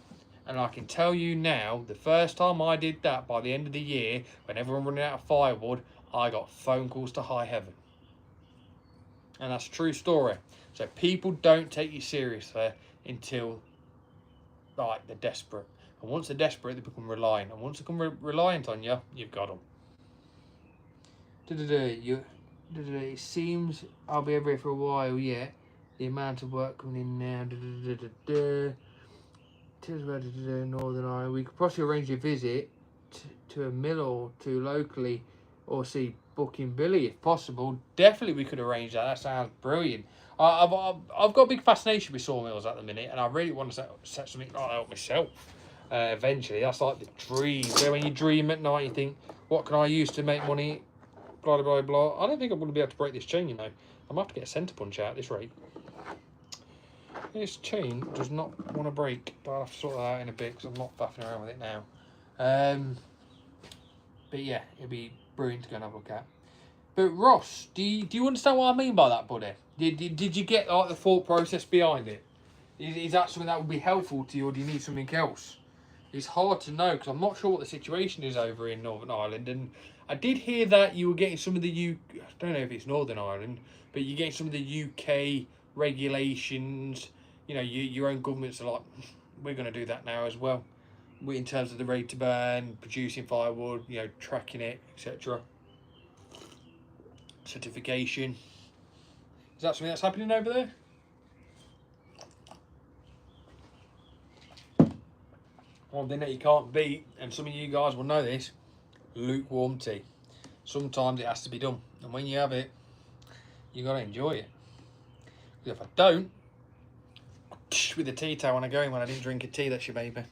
And I can tell you now, the first time I did that, by the end of the year, when everyone running out of firewood, I got phone calls to high heaven. And that's a true story. So people don't take you seriously until, like, they're desperate. And once they're desperate, they become reliant. And once they become reliant on you, you've got them. It seems I'll be over here for a while yet. The amount of work coming in now. Northern Ireland. We could possibly arrange a visit to a mill or two locally, or see Booking Billy if possible. Definitely we could arrange that. That sounds brilliant. I've got a big fascination with sawmills at the minute, and I really want to set something like that up myself. Eventually, that's like the dream. So when you dream at night, you think, what can I use to make money? Blah, blah, blah. I don't think I'm going to be able to break this chain, you know. I might have to get a centre punch out at this rate. This chain does not want to break, but I'll have to sort that out in a bit because I'm not faffing around with it now. But yeah, it'd be brilliant to go and have a look at. But Ross, do you understand what I mean by that, buddy? Did you get like the thought process behind it? Is that something that would be helpful to you, or do you need something else? It's hard to know because I'm not sure what the situation is over in Northern Ireland. And I did hear that you were getting some of the I don't know if it's Northern Ireland, but you're getting some of the UK regulations. You know, your own governments are like, we're going to do that now as well. In terms of the rate to burn, producing firewood, you know, tracking it, etc. Certification. Is that something that's happening over there? One thing that you can't beat, and some of you guys will know this, lukewarm tea. Sometimes it has to be done, and when you have it, you got to enjoy it. Because if I don't, with the tea towel when I go in when I didn't drink a tea, that's your baby.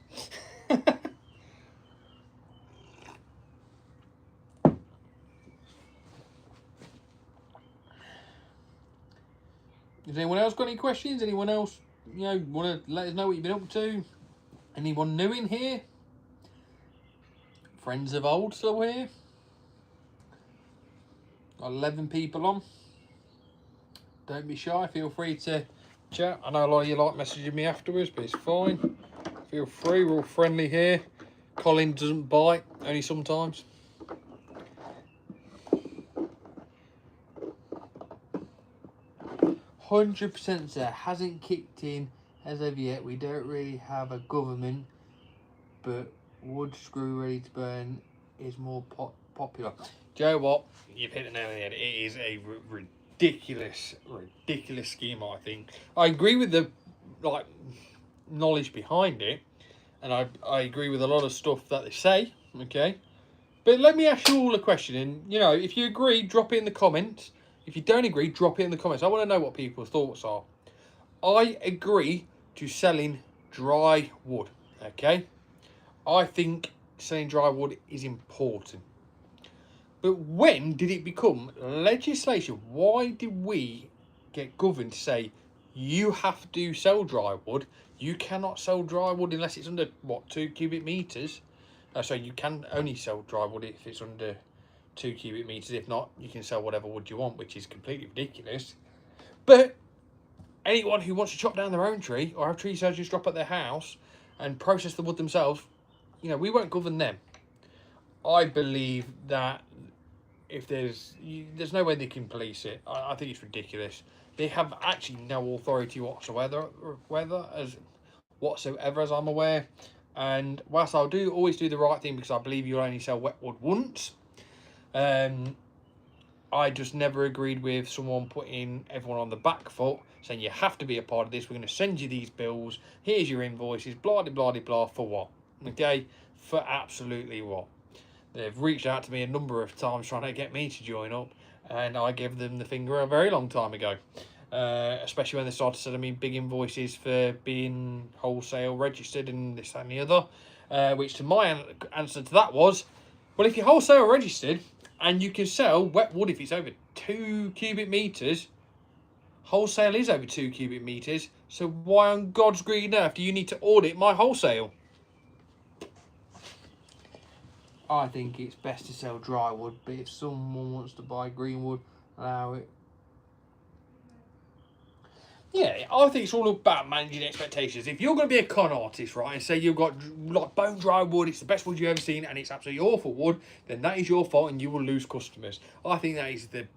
Has anyone else got any questions? Anyone else, you know, want to let us know what you've been up to? Anyone new in here? Friends of old still here? Got 11 people on. Don't be shy, feel free to chat. I know a lot of you like messaging me afterwards, but it's fine. Feel free, we're all friendly here. Colin doesn't bite, only sometimes. 100% there. Hasn't kicked in as of yet. We don't really have a government, but wood screw ready to burn is more popular. Do you know what? You've hit the nail on the head. It is a ridiculous scheme, I think. I agree with the knowledge behind it, and I agree with a lot of stuff that they say, okay? But let me ask you all a question, and if you agree, drop it in the comments. If you don't agree, drop it in the comments. I want to know what people's thoughts are. I agree to selling dry wood, okay? I think selling dry wood is important. But when did it become legislation? Why did we get governed to say you have to sell dry wood? You cannot sell dry wood unless it's under, 2 cubic metres? So you can only sell dry wood if it's under 2 cubic metres. If not, you can sell whatever wood you want, which is completely ridiculous. But anyone who wants to chop down their own tree or have tree surgeons drop at their house and process the wood themselves, we won't govern them. I believe that if there's no way they can police it. I think it's ridiculous. They have actually no authority whatsoever, as I'm aware. And whilst I'll always do the right thing because I believe you'll only sell wet wood once, I just never agreed with someone putting everyone on the back foot, saying you have to be a part of this. We're going to send you these bills. Here's your invoices. Blah blah blah blah. For what? Okay, for absolutely what? They've reached out to me a number of times trying to get me to join up, and I gave them the finger a very long time ago. Especially when they started sending me big invoices for being wholesale registered and this, that and the other. Which to my answer to that was, well, if you're wholesale registered and you can sell wet wood if it's over 2 cubic metres, wholesale is over 2 cubic metres, so why on God's green earth do you need to audit my wholesale? I think it's best to sell dry wood, but if someone wants to buy green wood, allow it. Yeah, I think it's all about managing expectations. If you're going to be a con artist, right, and say you've got bone dry wood, it's the best wood you've ever seen, and it's absolutely awful wood, then that is your fault and you will lose customers. I think that is the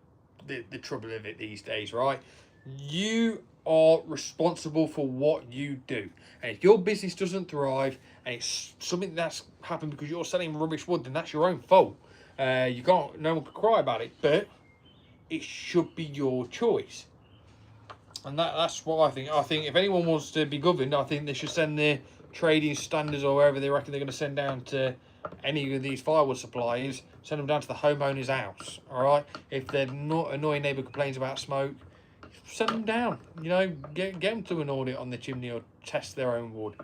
trouble of it these days, right? You are responsible for what you do. And if your business doesn't thrive and it's something that's happened because you're selling rubbish wood, then that's your own fault. No one can cry about it, but it should be your choice. And that's what I think. I think if anyone wants to be governed, I think they should send their trading standards or wherever they reckon they're going to send down to any of these firewood suppliers, send them down to the homeowner's house, all right? If their annoying neighbour complains about smoke, send them down. Get them to an audit on the chimney or test their own wood.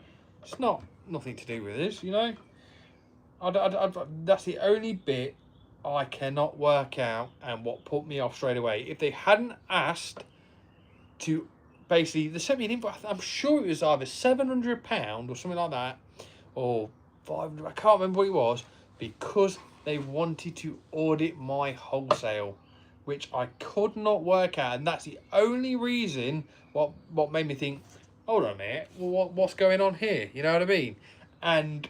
It's nothing to do with this, that's the only bit I cannot work out and what put me off straight away. If they hadn't asked to basically, they sent me an invoice. I'm sure it was either £700 or something like that, or 500. I can't remember what it was, because they wanted to audit my wholesale, which I could not work out, and that's the only reason what made me think, hold on a minute, what's going on here? You know what I mean? And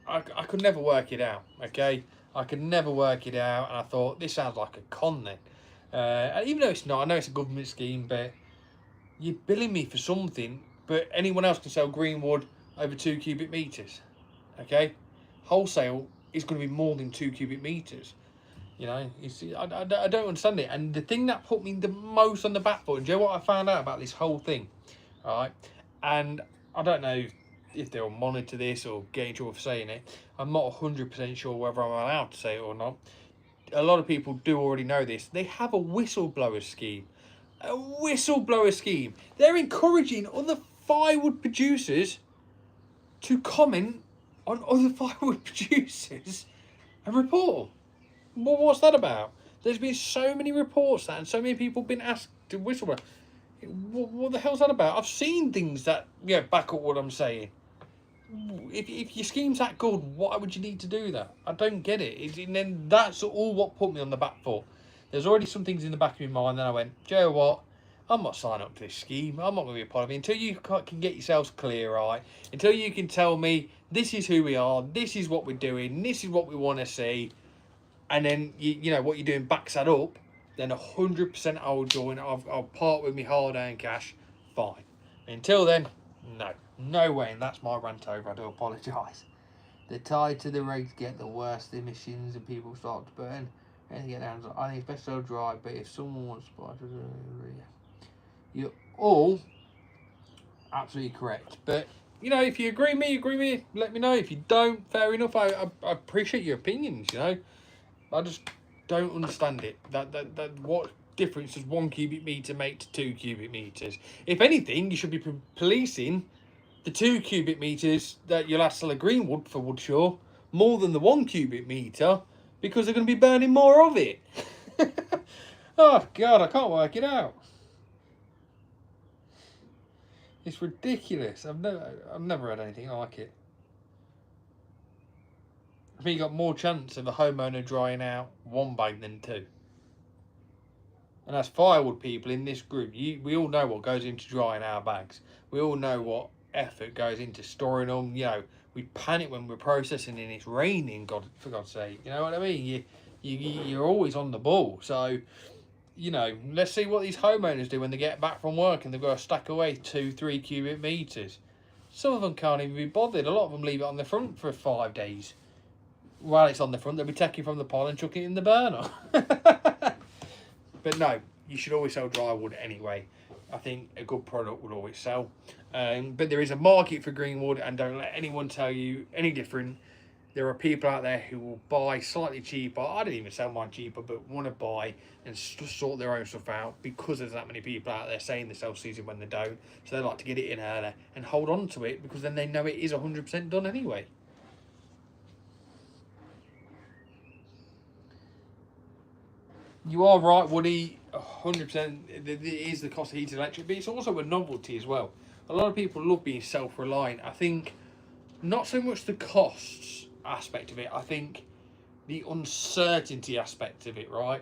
I could never work it out. Okay, I could never work it out, and I thought this sounds like a con then. Even though it's not, I know it's a government scheme, but you're billing me for something, but anyone else can sell green wood over 2 cubic metres, okay? Wholesale is going to be more than 2 cubic metres, I don't understand it. And the thing that put me the most on the back foot, and do you know what I found out about this whole thing, all right? And I don't know if they'll monitor this or get in trouble for saying it. I'm not 100% sure whether I'm allowed to say it or not. A lot of people do already know this. They have a whistleblower scheme. A whistleblower scheme. They're encouraging other firewood producers to comment on other firewood producers and report them. What's that about? There's been so many reports that, and so many people have been asked to whistleblower. What the hell's that about? I've seen things that back up what I'm saying. If your scheme's that good, why would you need to do that? I don't get it. And then that's all what put me on the back foot. There's already some things in the back of my mind. Then I went, do you know what? I'm not signing up to this scheme. I'm not going to be a part of it until you can get yourselves clear, right? Until you can tell me this is who we are, this is what we're doing, this is what we want to see, and then you know what you're doing backs that up. then 100% I'll join. I'll part with my hard-earned cash. Fine. Until then, no way. And that's my rant over. I do apologise. The tied to the regs get the worst emissions and people start to burn. And get down. I think it's best to dry. But if someone wants to buy, you're all absolutely correct. But you know, if you agree with me, let me know. If you don't, fair enough. I appreciate your opinions. You know, I just don't understand it. That what difference does 1 cubic meter make to 2 cubic meters? If anything, you should be policing the 2 cubic meters that you'll have to sell a green wood for Woodshaw more than the 1 cubic meter, because they're going to be burning more of it. Oh God, I can't work it out. It's ridiculous. I've never had anything like it. I think you got more chance of a homeowner drying out 1 bag than 2. And as firewood people in this group, we all know what goes into drying our bags. We all know what effort goes into storing them. You know, we panic when we're processing and it's raining. God, for God's sake, you know what I mean? You're always on the ball. So, you know, let's see what these homeowners do when they get back from work and they've got to stack away 2-3 cubic meters. Some of them can't even be bothered. A lot of them leave it on the front for 5 days. While it's on the front, they'll be taking from the pile and chucking it in the burner. But no, you should always sell dry wood anyway. I think a good product will always sell. But there is a market for green wood, and don't let anyone tell you any different. There are people out there who will buy slightly cheaper. I don't even sell mine cheaper, but want to buy and sort their own stuff out because there's that many people out there saying they sell season when they don't. So they like to get it in early and hold on to it because then they know it is 100% done anyway. You are right, Woody. 100%. It is the cost of heated electric, but it's also a novelty as well. A lot of people love being self-reliant. I think not so much the costs aspect of it. I think the uncertainty aspect of it, right?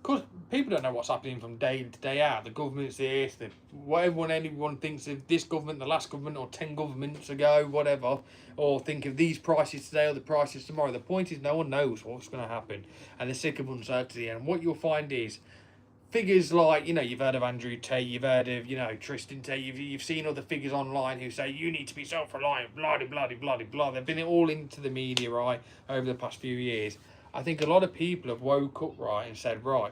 Because people don't know what's happening from day to day out. The government's this, anyone thinks of this government, the last government, or 10 governments ago, whatever, or think of these prices today or the prices tomorrow. The point is no one knows what's going to happen, and they're sick of uncertainty. And what you'll find is figures like, you know, you've heard of Andrew Tate, you've heard of, you know, Tristan Tate, you've seen other figures online who say you need to be self-reliant, blah, blah, blah, blah, blah. They've been all into the media, right, over the past few years. I think a lot of people have woke up, right, and said, right,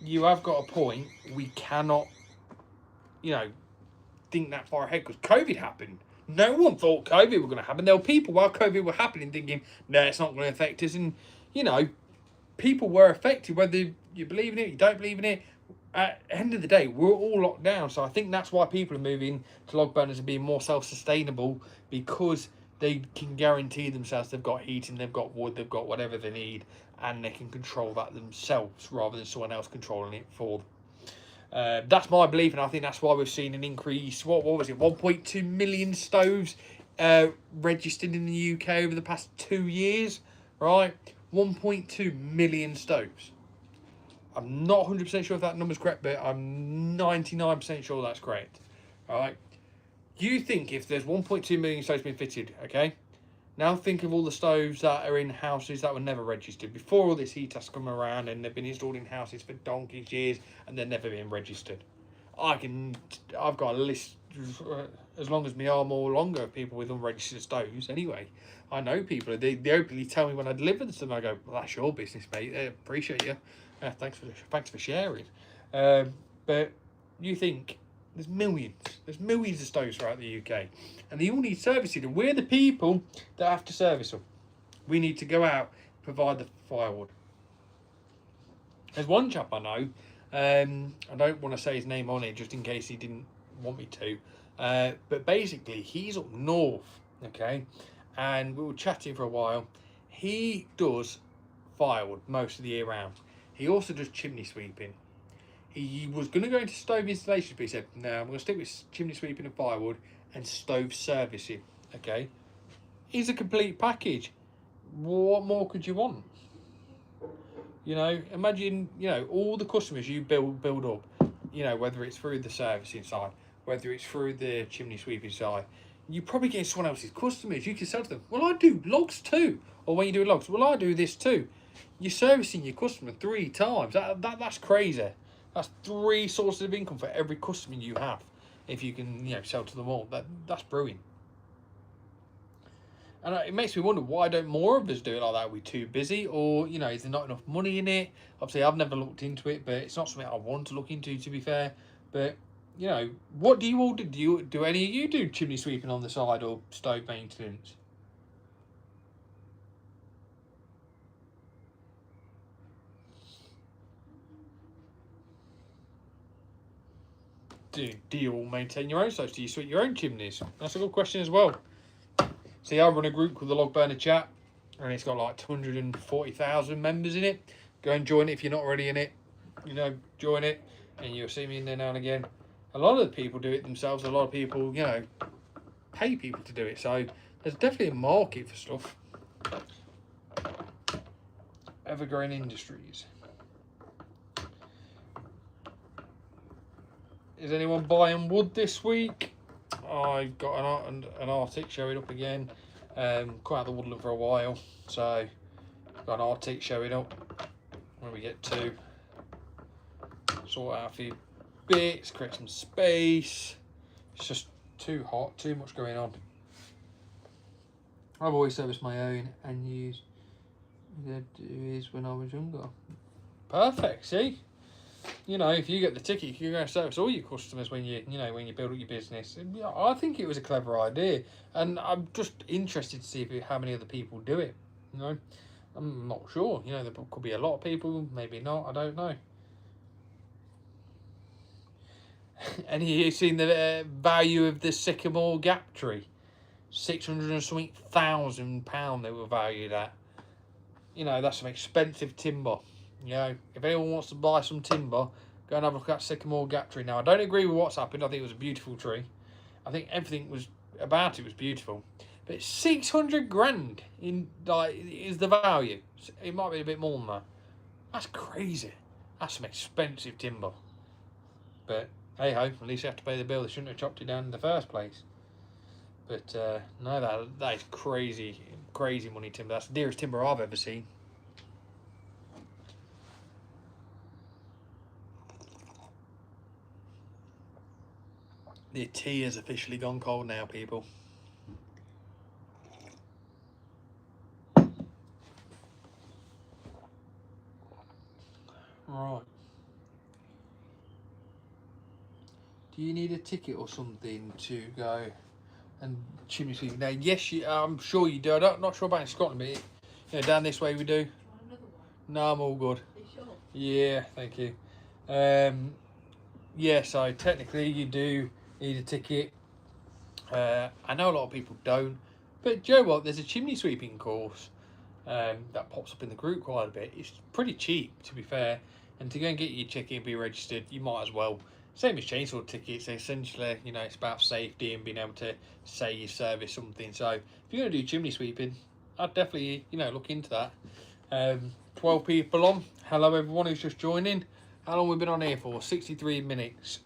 you have got a point. We cannot, you know, think that far ahead because COVID happened. No one thought COVID was going to happen. There were people while COVID was happening thinking, no, it's not going to affect us. And, you know, people were affected, whether you believe in it, you don't believe in it. At the end of the day, we're all locked down. So I think that's why people are moving to log burners and being more self-sustainable, because they can guarantee themselves they've got heating, they've got wood, they've got whatever they need, and they can control that themselves rather than someone else controlling it for them. That's my belief, and I think that's why we've seen an increase. What was it? 1.2 million stoves registered in the UK over the past 2 years, right? 1.2 million stoves. I'm not 100% sure if that number's correct, but I'm 99% sure that's correct. All right. You think if there's 1.2 million stoves being fitted, okay? Now think of all the stoves that are in houses that were never registered. Before all this heat has come around and they've been installed in houses for donkey's years and they're never been registered. I've got a list as long as my arm or longer of people with unregistered stoves anyway. I know people, they openly tell me when I deliver them to them, I go, well, that's your business, mate. I appreciate you. Thanks for sharing. But you think there's millions of stoves throughout the UK, and they all need servicing, and we're the people that have to service them. We need to go out, provide the firewood. There's one chap I know, I don't want to say his name on it just in case he didn't want me to, but basically he's up north, okay, and we were chatting for a while. He does firewood most of the year round. He also does chimney sweeping. He was going to go into stove installation, but he said, no, I'm going to stick with chimney sweeping and firewood and stove servicing, okay? It's a complete package. What more could you want? You know, imagine, you know, all the customers you build up, you know, whether it's through the servicing side, whether it's through the chimney sweeping side, you probably get someone else's customers. You can sell to them, well, I do logs too. Or when you do logs, well, I do this too. you're servicing your customer 3 times. That's crazy. That's 3 sources of income for every customer you have. If you can, sell to them all, that's brilliant. And it makes me wonder, why don't more of us do it like that? Are we too busy, or is there not enough money in it? Obviously, I've never looked into it, but it's not something I want to look into, to be fair. But what do you all do? Do any of you do chimney sweeping on the side or stove maintenance? Do you all maintain your own stoves? Do you sweep your own chimneys? That's a good question as well. See, I run a group called the Log Burner Chat, and it's got like 240,000 members in it. Go and join it if you're not already in it. Join it, and you'll see me in there now and again. A lot of the people do it themselves. A lot of people, pay people to do it. So there's definitely a market for stuff. Evergreen Industries. Is anyone buying wood this week? I've got an Arctic showing up again. Quite out the woodland for a while, so got an Arctic showing up. When we get to sort out a few bits, create some space. It's just too hot, too much going on. I've always serviced my own and used the is when I was younger. Perfect. See. If you get the ticket, you're going to service all your customers when you build up your business. I think it was a clever idea, and I'm just interested to see how many other people do it. I'm not sure. There could be a lot of people, maybe not. I don't know. And you've seen the value of the Sycamore Gap tree, £600 and something thousand they were valued at. That's some expensive timber. If anyone wants to buy some timber, go and have a look at Sycamore Gap tree. Now, I don't agree with what's happened. I think it was a beautiful tree. I think everything about it was beautiful. But 600 grand is the value. It might be a bit more than that. That's crazy. That's some expensive timber. But hey ho, at least you have to pay the bill. They shouldn't have chopped it down in the first place. But no, that is crazy money timber. That's the dearest timber I've ever seen. The tea has officially gone cold now, people. Right. Do you need a ticket or something to go and chimney sweep? Now, yes, I'm sure you do. I'm not sure about in Scotland, but down this way we do. No, I'm all good. Are you sure? Yeah, thank you. Yeah, so technically you do need a ticket. I know a lot of people don't, but do you know what? There's a chimney sweeping course that pops up in the group quite a bit. It's pretty cheap, to be fair, and to go and get your ticket and be registered, you might as well. Same as chainsaw tickets. Essentially, it's about safety and being able to say you service something. So if you're going to do chimney sweeping, I'd definitely look into that. 12 people on. Hello everyone who's just joining. How long have we been on here for? 63 minutes.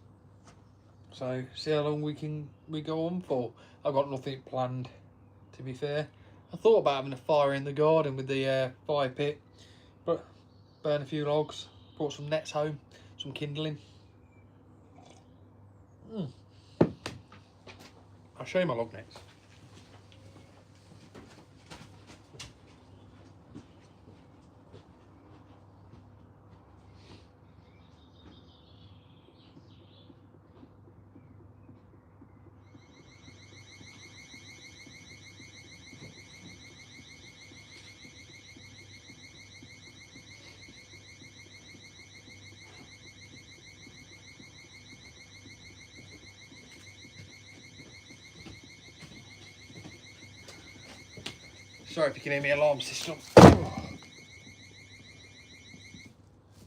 So see how long we go on for. I've got nothing planned, to be fair. I thought about having a fire in the garden with the fire pit, but burn a few logs, brought some nets home, some kindling. I'll show you my log nets. Sorry if you can hear my alarm system.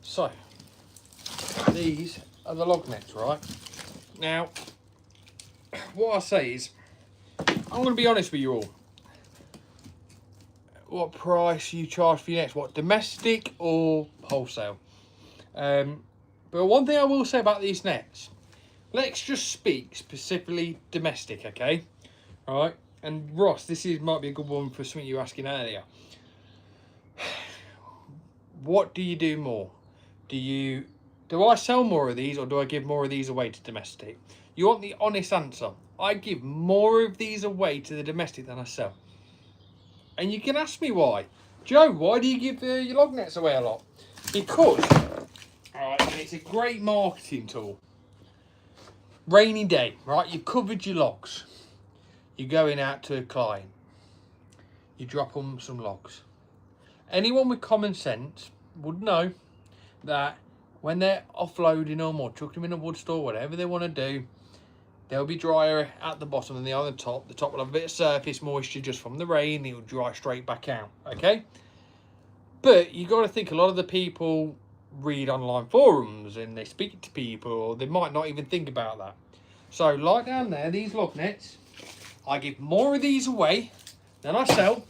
So, these are the log nets, right? Now, what I say is, I'm going to be honest with you all. What price you charge for your nets? What, domestic or wholesale? But one thing I will say about these nets, let's just speak specifically domestic, okay? All right. And Ross, might be a good one for something you were asking earlier. what do you do more? Do I sell more of these, or do I give more of these away to domestic? You want the honest answer. I give more of these away to the domestic than I sell. And you can ask me why. Joe, why do you give your log nets away a lot? Because, alright, and it's a great marketing tool. Rainy day, right? You've covered your logs. You're going out to a client. You drop them some logs. Anyone with common sense would know that when they're offloading them or chucking them in a wood store, whatever they want to do, they'll be drier at the bottom than they are at the top. The top will have a bit of surface moisture just from the rain. It'll dry straight back out, okay? But you got to think, a lot of the people read online forums and they speak to people, or they might not even think about that. So like down there, these log nets, I give more of these away than I sell,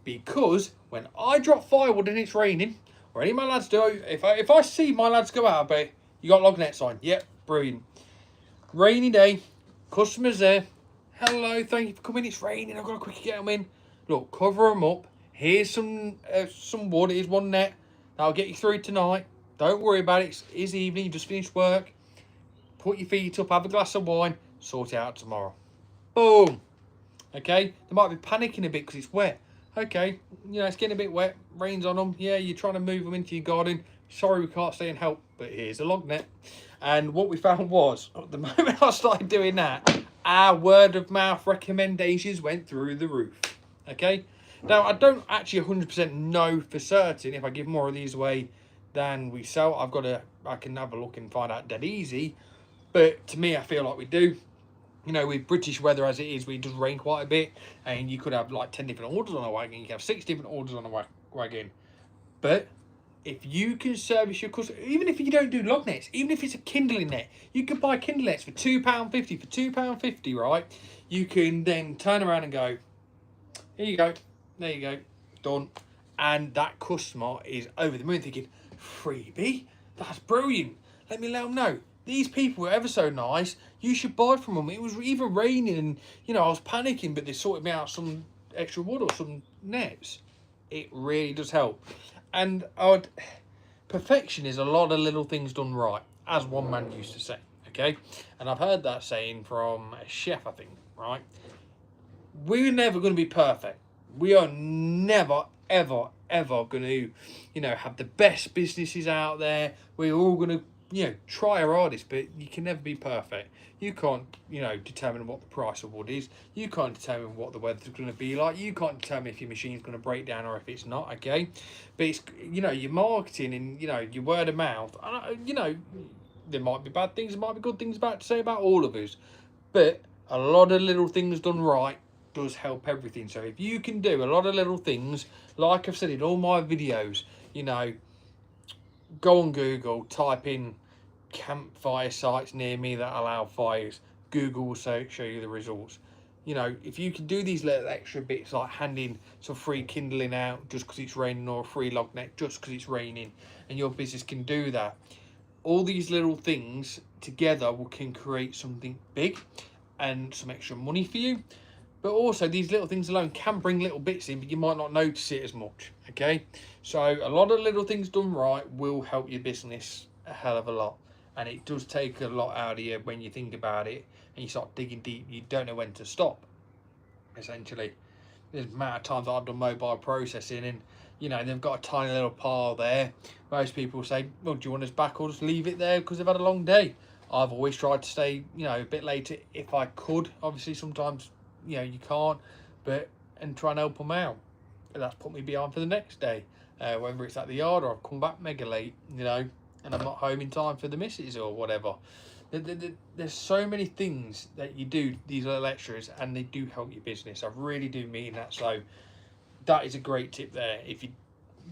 because when I drop firewood and it's raining, or any of my lads do, if I see my lads go out, but you got log nets on, yep, brilliant. Rainy day, customers there, hello, thank you for coming, it's raining, I've got to quickly get them in. Look, cover them up. Here's some wood, here's one net, that'll get you through tonight. Don't worry about it, it's evening, you just finished work. Put your feet up, have a glass of wine, sort it out tomorrow. Boom. Okay, they might be panicking a bit because it's wet. Okay, you know, it's getting a bit wet, rain's on them. Yeah, you're trying to move them into your garden. Sorry, we can't stay and help, but here's a log net. And what we found was, at the moment I started doing that, our word of mouth recommendations went through the roof. Okay, now I don't actually 100% know for certain if I give more of these away than we sell. I can have a look and find out dead easy. But to me, I feel like we do. You know, with British weather as it is, it does rain quite a bit, and you could have like 10 different orders on a wagon. You can have 6 different orders on a wagon. But if you can service your customer, even if you don't do log nets, even if it's a kindling net, you can buy kindling nets for £2.50. For £2.50, right? You can then turn around and go, here you go, there you go, done. And that customer is over the moon thinking, freebie? That's brilliant. Let me let them know. These people were ever so nice. You should buy from them. It was even raining and, you know, I was panicking, but they sorted me out some extra wood or some nets. It really does help. And perfection is a lot of little things done right, as one man used to say, okay? And I've heard that saying from a chef, I think, right? We're never going to be perfect. We are never, ever, ever going to, you know, have the best businesses out there. We're all going to, you know, try our hardest, but you can never be perfect. You can't, you know, determine what the price of wood is. You can't determine what the weather's going to be like. You can't determine if your machine's going to break down or if it's not, okay? But it's, you know, your marketing and, you know, your word of mouth. You know, there might be bad things, there might be good things to say about all of us. But a lot of little things done right does help everything. So if you can do a lot of little things, like I've said in all my videos, you know, go on Google, type in campfire sites near me that allow fires. Google will show you the results. You know, if you can do these little extra bits, like handing some free kindling out just because it's raining, or a free log net just because it's raining, and your business can do that, all these little things together can create something big and some extra money for you. But also, these little things alone can bring little bits in, but you might not notice it as much, okay? So a lot of little things done right will help your business a hell of a lot. And it does take a lot out of you when you think about it and you start digging deep. You don't know when to stop, essentially. There's a amount of times I've done mobile processing and, you know, they've got a tiny little pile there. Most people say, well, do you want us back or just leave it there because they've had a long day? I've always tried to stay, you know, a bit later if I could. Obviously, sometimes, you know, you can't, and try and help them out. And that's put me behind for the next day, whether it's at the yard or I've come back mega late, you know, and I'm not home in time for the missus or whatever. There's so many things that you do, these little extras, and they do help your business. I really do mean that. So that is a great tip there. If you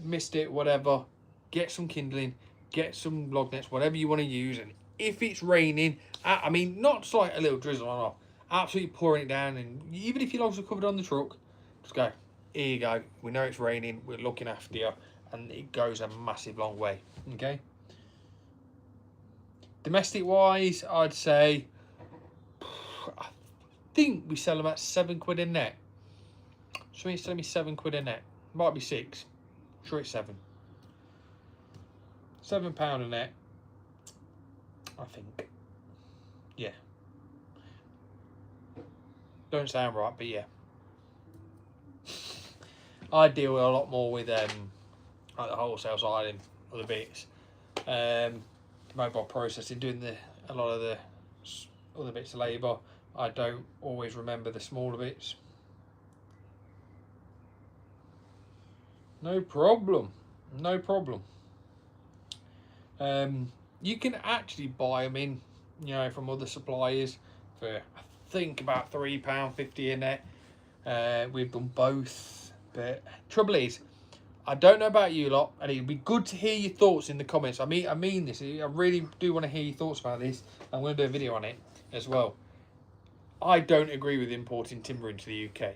missed it, whatever, get some kindling, get some log nets, whatever you want to use. And if it's raining, I mean, not just like a little drizzle on off, absolutely pouring it down. And even if your logs are covered on the truck, just go, here you go. We know it's raining, we're looking after you. And it goes a massive long way, okay? Domestic wise, I'd say, I think we sell them at £7 a net. So it's telling me £7 a net. Might be 6. I'm sure it's 7. £7 a net, I think. Yeah. Don't sound right, but yeah. I deal a lot more with like the wholesale side and other bits. Mobile processing, doing a lot of the other bits of labour. I don't always remember the smaller bits. No problem. No problem. You can actually buy them in, from other suppliers for, I think, about £3.50 a net. We've done both, but trouble is, I don't know about you lot, and it'd be good to hear your thoughts in the comments. I mean this. I really do want to hear your thoughts about this. I'm going to do a video on it as well. I don't agree with importing timber into the UK.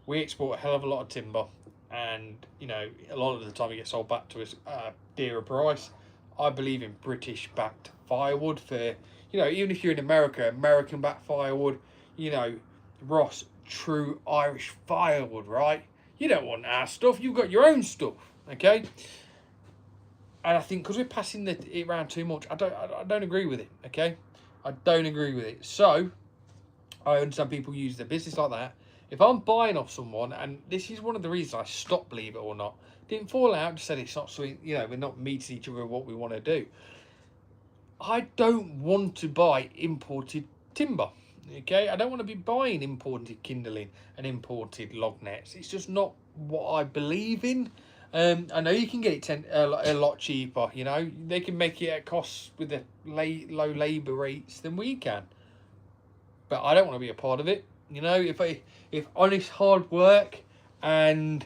We export a hell of a lot of timber, and a lot of the time it gets sold back to us at a dearer price. I believe in British-backed firewood for, even if you're in America, American-backed firewood. Ross, true Irish firewood, right? You don't want our stuff. You've got your own stuff, okay? And I think because we're passing it around too much, I don't agree with it, okay? I don't agree with it. So I understand people use their business like that. If I'm buying off someone, and this is one of the reasons I stopped, believe it or not, didn't fall out, just said it's not sweet, we're not meeting each other with what we want to do. I don't want to buy imported timber. Okay, I don't want to be buying imported kindling and imported log nets. It's just not what I believe in. I know you can get it a lot cheaper. They can make it at costs with the low labour rates than we can. But I don't want to be a part of it. If honest hard work and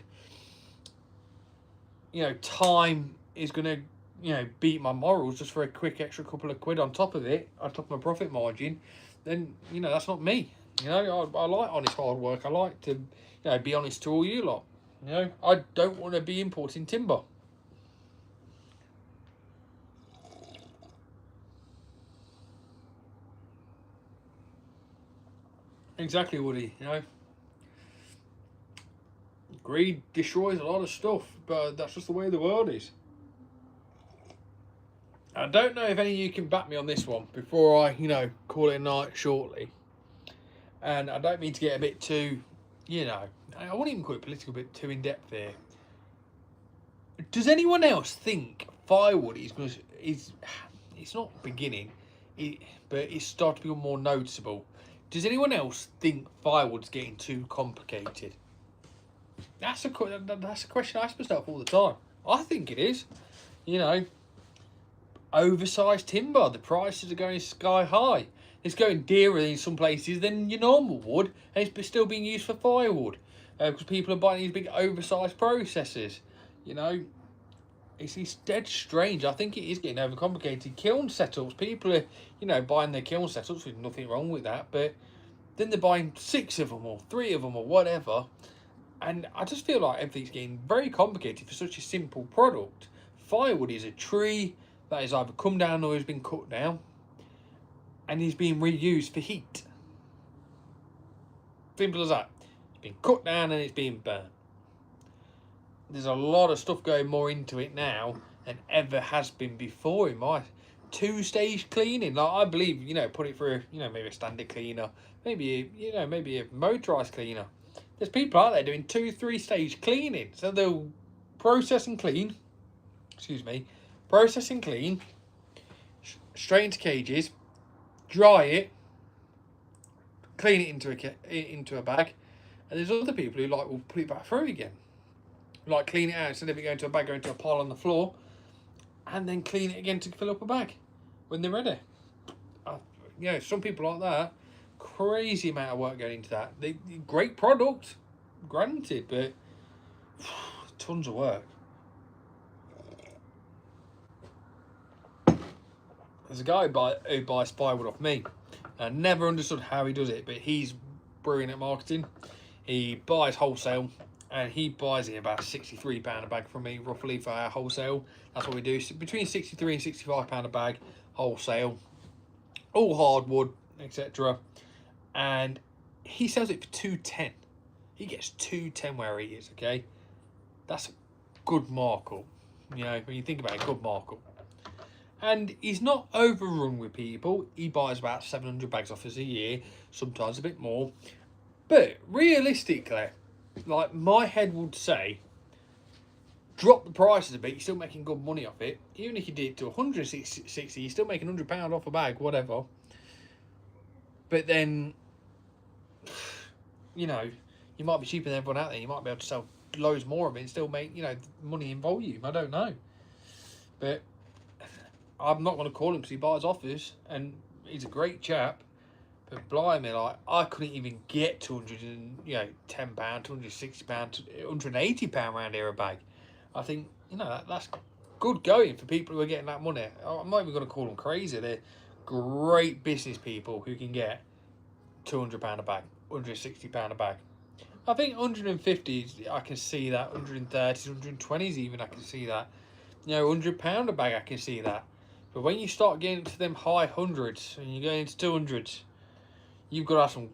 time is going to beat my morals just for a quick extra couple of quid on top of it, on top of my profit margin, then that's not me. I like honest hard work. I like to be honest to all you lot. I don't want to be importing timber. Exactly, Woody. Greed destroys a lot of stuff, but that's just the way the world is. I don't know if any of you can back me on this one before I, call it a night shortly. And I don't mean to get a bit too, I won't even call it political, bit too in depth here. Does anyone else think firewood it's not beginning, but it's starting to become more noticeable? Does anyone else think firewood's getting too complicated? That's a question I ask myself all the time. I think it is. Oversized timber, the prices are going sky high. It's going dearer in some places than your normal wood, and it's still being used for firewood because people are buying these big oversized processors. It's dead strange. I think it is getting overcomplicated. Kiln setups, people are buying their kiln setups, with nothing wrong with that, but then they're buying 6 of them or 3 of them or whatever, and I just feel like everything's getting very complicated for such a simple product. Firewood is a tree that has either come down or has been cut down and is being reused for heat. Simple as that. It's been cut down and it's being burnt. There's a lot of stuff going more into it now than ever has been before in my 2-stage cleaning. Like, I believe, put it through, maybe a standard cleaner, maybe a motorized cleaner. There's people out there doing 2-3-stage cleaning. So they'll process and clean, straight into cages, dry it, clean it into a bag, and there's other people who will put it back through again, clean it out instead of it going to a bag, going to a pile on the floor, and then clean it again to fill up a bag when they're ready. Some people like that. Crazy amount of work going into that. Great product, granted, but tons of work. There's a guy who buys firewood off me. I never understood how he does it, but he's brilliant at marketing. He buys wholesale, and he buys it about £63 a bag from me, roughly, for our wholesale. That's what we do. So between £63 and £65 a bag, wholesale, all hardwood, etc. And he sells it for £2.10. He gets £2.10 where he is. Okay, that's a good markup. When you think about it, good markup. And he's not overrun with people. He buys about 700 bags off us a year, sometimes a bit more. But realistically, like my head would say, drop the prices a bit, you're still making good money off it. Even if you did it to 160, you're still making £100 off a bag, whatever. But then, you know, you might be cheaper than everyone out there. You might be able to sell loads more of it and still make, you know, money in volume. I don't know. But I'm not going to call him because he buys offers and he's a great chap. But blimey, like, I couldn't even get £210, £260, £180 around here a bag. I think, you know, that's good going for people who are getting that money. I'm not even going to call them crazy. They're great business people who can get £200 a bag, £160 a bag. I think 150, I can see that. 130s, 120s even, I can see that. You know, £100 a bag, I can see that. But when you start getting into them high hundreds and you're going into 200s, you've got to have some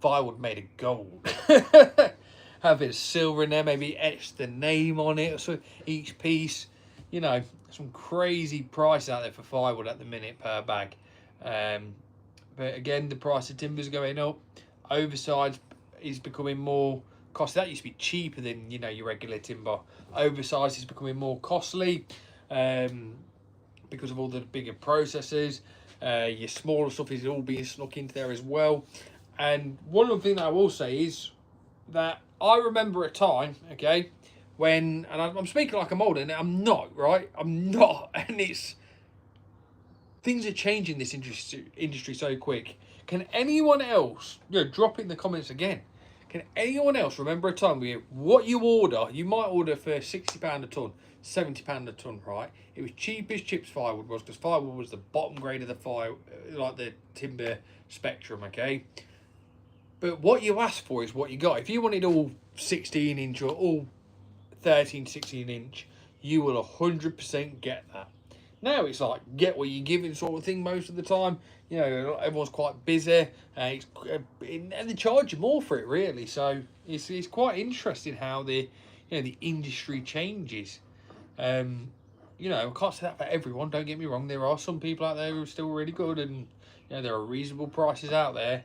firewood made of gold. Have a bit of silver in there, maybe etch the name on it, so each piece. You know, some crazy price out there for firewood at the minute per bag. But again, the price of timber's going up. Oversized is becoming more costly. That used to be cheaper than, you know, your regular timber. Oversized is becoming more costly because of all the bigger processes. Your smaller stuff is all being snuck into there as well. And one other thing that I will say is that I remember a time, okay, when, and I'm speaking like I'm old, and I'm not, right? I'm not. And it's, things are changing this industry so quick. Can anyone else, you know, drop it in the comments again. Can anyone else remember a time where what you order, you might order for £60 a tonne, £70 a tonne, right? It was cheap as chips firewood was, because firewood was the bottom grade of the fire, like the timber spectrum, okay? But what you ask for is what you got. If you wanted all 16 inch or all 13, 16 inch, you will 100% get that. Now it's like, get what you're given sort of thing most of the time. You know, everyone's quite busy, and they charge you more for it, really. So it's quite interesting how the industry changes. You know, I can't say that for everyone. Don't get me wrong. There are some people out there who are still really good, and you know there are reasonable prices out there.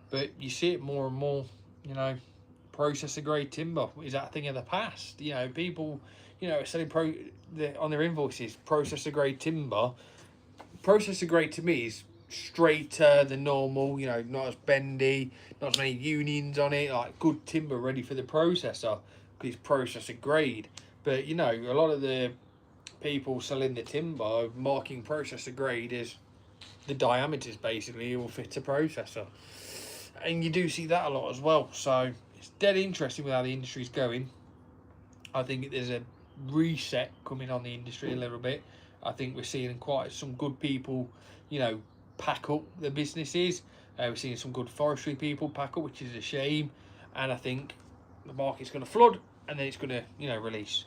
But you see it more and more. You know, processor grade timber is that a thing of the past. You know, people, you know, are selling on their invoices processor grade timber. Processor grade to me is straighter than normal, you know, not as bendy, not as many unions on it, like good timber ready for the processor because it's processor grade. But you know, a lot of the people selling the timber marking processor grade as the diameters basically will fit a processor, and you do see that a lot as well. So it's dead interesting with how the industry's going. I think there's a reset coming on the industry a little bit. I think we're seeing quite some good people, you know, pack up the businesses. We're seeing some good forestry people pack up, which is a shame. And I think the market's going to flood, and then it's going to, you know, release.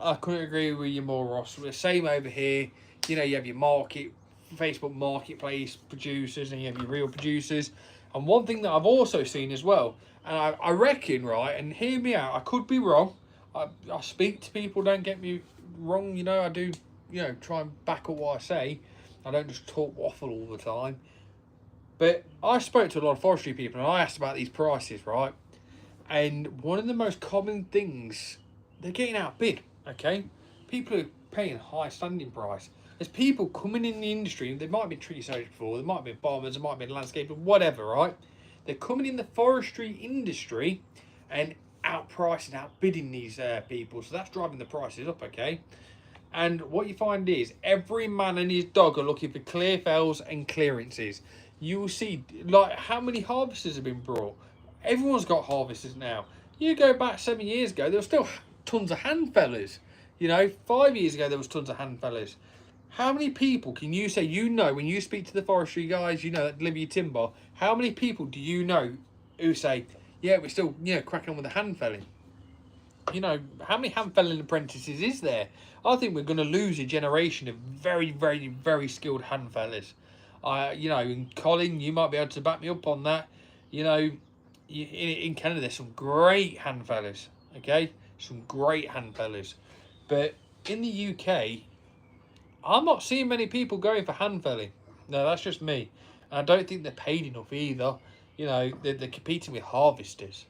I couldn't agree with you more, Ross. We're the same over here. You know, you have your Facebook marketplace producers, and you have your real producers. And one thing that I've also seen as well, and I reckon, right, and hear me out, I could be wrong. I speak to people, don't get me wrong, you know, I do, you know, try and back up what I say. I don't just talk waffle all the time. But I spoke to a lot of forestry people, and I asked about these prices, right? And one of the most common things, they're getting outbid, okay? People are paying high standing price. There's people coming in the industry, they might be tree surgeons before, they might be bombers, they might be landscapers, whatever, right? They're coming in the forestry industry and outpricing, outbidding these people. So that's driving the prices up, okay? And what you find is every man and his dog are looking for clear fells and clearances. You will see, like, how many harvesters have been brought. Everyone's got harvesters now. You go back 7 years ago, there were still tons of hand fellers. You know, 5 years ago, there was tons of hand fellers. How many people can you say, you know, when you speak to the forestry guys, you know, that deliver your timber, how many people do you know who say, yeah, we're still, you know, cracking on with the hand felling? You know, how many hand felling apprentices is there? I think we're going to lose a generation of very, very, very skilled hand fellers. You know, and Colin, you might be able to back me up on that. You know, in Canada, there's some great hand fellers, okay? some great hand fellers. But in the UK, I'm not seeing many people going for hand felling. No, that's just me. And I don't think they're paid enough either. You know, they're competing with harvesters.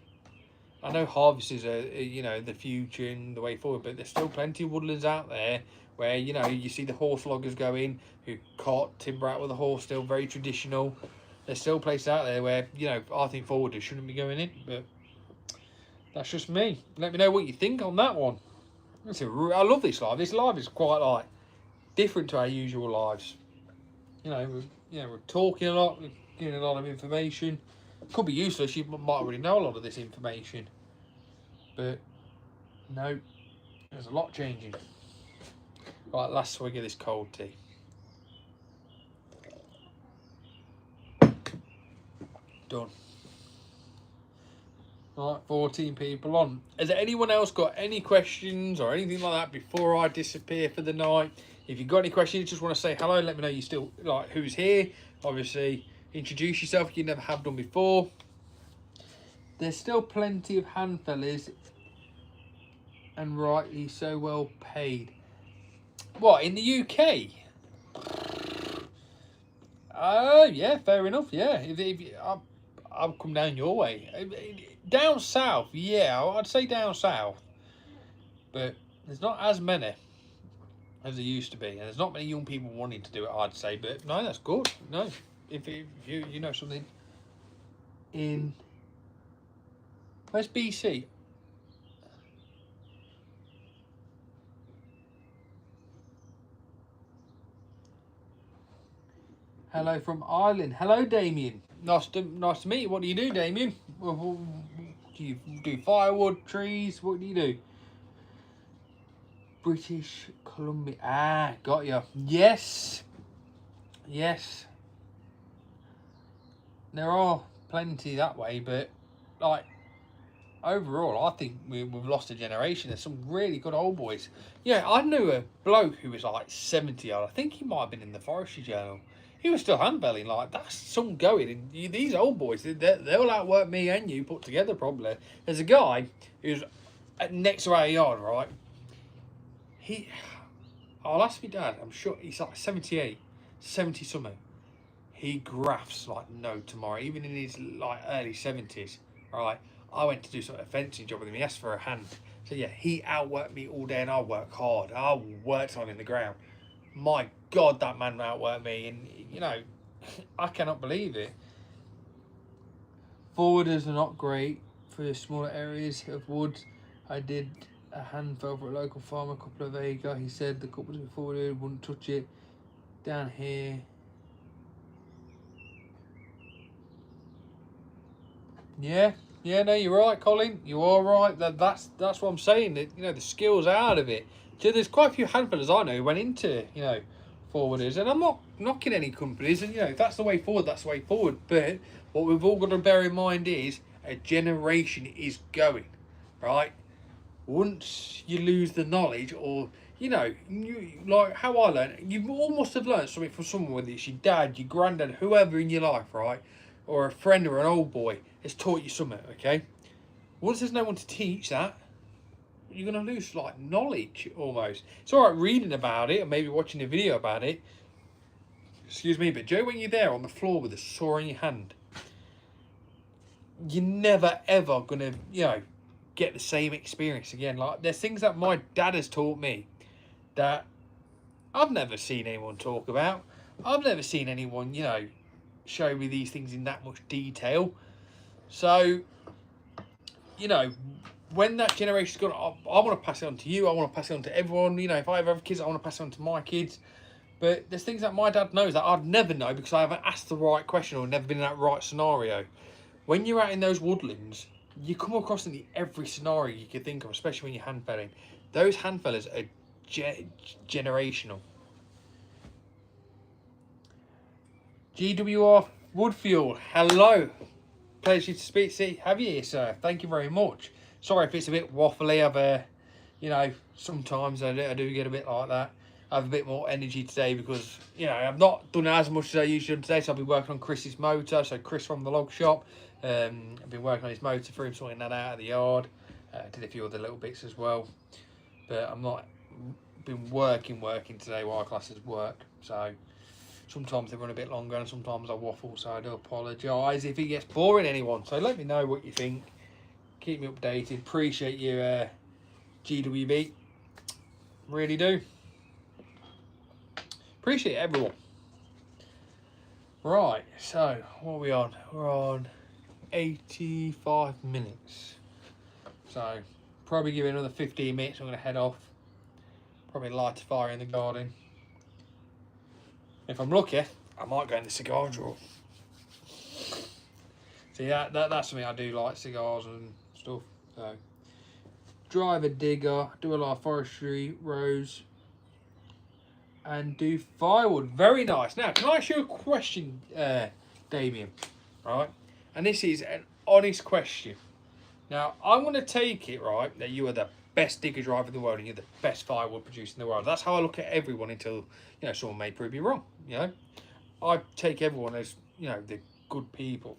I know harvesters are, you know, the future and the way forward, but there's still plenty of woodlands out there where, you know, you see the horse loggers go in who cart timber out with a horse, still very traditional. There's still places out there where, you know, I think forwarders shouldn't be going in, but that's just me. Let me know what you think on that one. I love this live. This live is quite like different to our usual lives. You know, we're talking a lot, we're giving a lot of information. Could be useless. You might already know a lot of this information, but no, there's a lot changing. Right, last swig of this cold tea. Done. Right, 14 people on. Has anyone else got any questions or anything like that before I disappear for the night? If you've got any questions, just want to say hello, let me know you still, like, who's here. Obviously, introduce yourself if you never have done before. There's still plenty of hand fellas, and rightly so well paid. What, in the UK? Yeah, fair enough, yeah. If I'll come down your way. Down south, yeah, I'd say down south. But there's not as many as there used to be. And there's not many young people wanting to do it, I'd say. But no, that's good. No, if you know something in... Where's BC? Hello from Ireland. Hello, Damien. Nice to meet you. What do you do, Damien? Do you do firewood, trees? What do you do? British Columbia. Ah, got you. Yes. Yes. There are plenty that way, but like overall, I think we've lost a generation. There's some really good old boys. Yeah, I knew a bloke who was like 70 odd. I think he might have been in the Forestry Journal. He was still handbelling. Like, that's some going. And these old boys, they'll outwork me and you put together probably. There's a guy who's next to our yard, right? I'll ask my dad. I'm sure he's like 78, 70 something. He grafts like no tomorrow, even in his like early 70s, right? I went to do some fencing job with him. He asked for a hand. So yeah, he outworked me all day and I worked hard. I worked on in the ground. My God, that man outworked me. And, you know, I cannot believe it. Forwarders are not great for smaller areas of wood. I did a handful for a local farmer, a couple of acre. He said the couples who forwarded wouldn't touch it. Down here. Yeah. Yeah, no, you're right, Colin. You are right. That's what I'm saying. That, you know, the skills out of it. So there's quite a few handfuls I know who went into, you know, forwarders, and I'm not knocking any companies, and you know, if that's the way forward, that's the way forward. But what we've all got to bear in mind is a generation is going, right? Once you lose the knowledge, or you know, like how I learned, you almost have learned something from someone, whether it's your dad, your granddad, whoever in your life, right? Or a friend or an old boy has taught you something, okay? Once there's no one to teach that, you're going to lose, like, knowledge, almost. It's all right reading about it, or maybe watching a video about it. Excuse me, but Joe, when you're there on the floor with a saw in your hand, you're never, ever going to, you know, get the same experience again. Like, there's things that my dad has taught me that I've never seen anyone talk about. I've never seen anyone, you know, show me these things in that much detail. So, you know, when that generation's gone, I want to pass it on to you. I want to pass it on to everyone. You know, if I ever have kids, I want to pass it on to my kids. But there's things that my dad knows that I'd never know because I haven't asked the right question or never been in that right scenario. When you're out in those woodlands, you come across in every scenario you could think of, especially when you're hand felling. Those hand fellers are generational. GWR Woodfuel, hello. Pleasure to speak to have you here, sir. Thank you very much. Sorry if it's a bit waffly. I've, you know, sometimes I do get a bit like that. I have a bit more energy today because, you know, I've not done as much as I usually do today. So I've been working on Chris's motor. So Chris from the log shop, I've been working on his motor for him, sorting that out of the yard. Did a few other little bits as well, but I'm not been working today while classes work, so sometimes they run a bit longer and sometimes I waffle, so I do apologise if it gets boring anyone. So let me know what you think, keep me updated. Appreciate your GWB, really do. Appreciate everyone. Right, so what are we on? We're on 85 minutes. So probably give it another 15 minutes. I'm going to head off. Probably light a fire in the garden. If I'm lucky, I might go in the cigar drawer. See, that's something I do, like cigars and stuff. So drive a digger, do a lot of forestry, rows, and do firewood. Very nice. Now, can I ask you a question, Damien? Right, and this is an honest question. Now, I'm going to take it, right, that you are the best digger driver in the world and you're the best firewood producer in the world. That's how I look at everyone until, someone may prove me wrong, I take everyone as, the good people.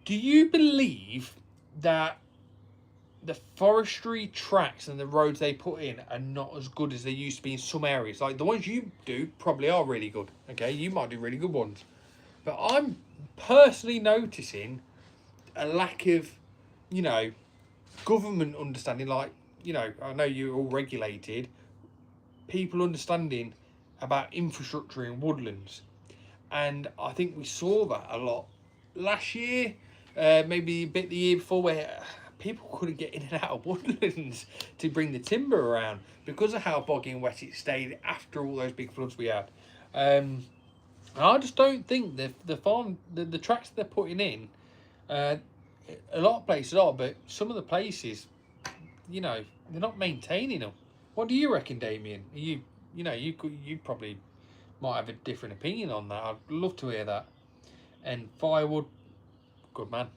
Do you believe that the forestry tracks and the roads they put in are not as good as they used to be in some areas? Like, the ones you do probably are really good, okay? You might do really good ones. But I'm personally noticing a lack of, government understanding. Like, I know you're all regulated. People understanding about infrastructure in woodlands. And I think we saw that a lot last year, maybe a bit the year before, where people couldn't get in and out of woodlands to bring the timber around because of how boggy and wet it stayed after all those big floods we had. I just don't think the tracks they're putting in, a lot of places are, but some of the places, they're not maintaining them. What do you reckon, Damien? You probably might have a different opinion on that. I'd love to hear that. And firewood, good man.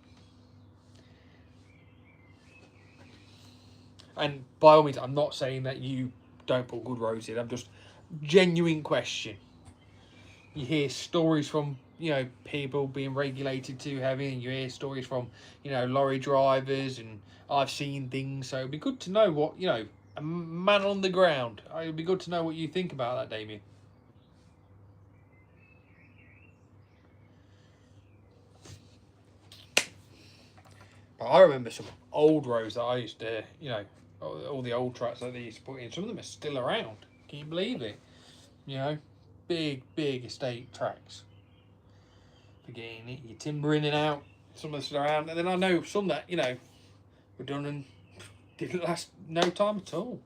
And by all means, I'm not saying that you don't put good roads in. I'm just genuine question. You hear stories from, people being regulated too heavy, and you hear stories from, lorry drivers, and I've seen things. So it'd be good to know what, a man on the ground. It'd be good to know what you think about that, Damien. But I remember some old roads that I used to, all the old tracks that they used to put in. Some of them are still around. Can you believe it? Big estate tracks for getting it, your timber in and out. Some of them still around, and then I know some that were done and didn't last no time at all.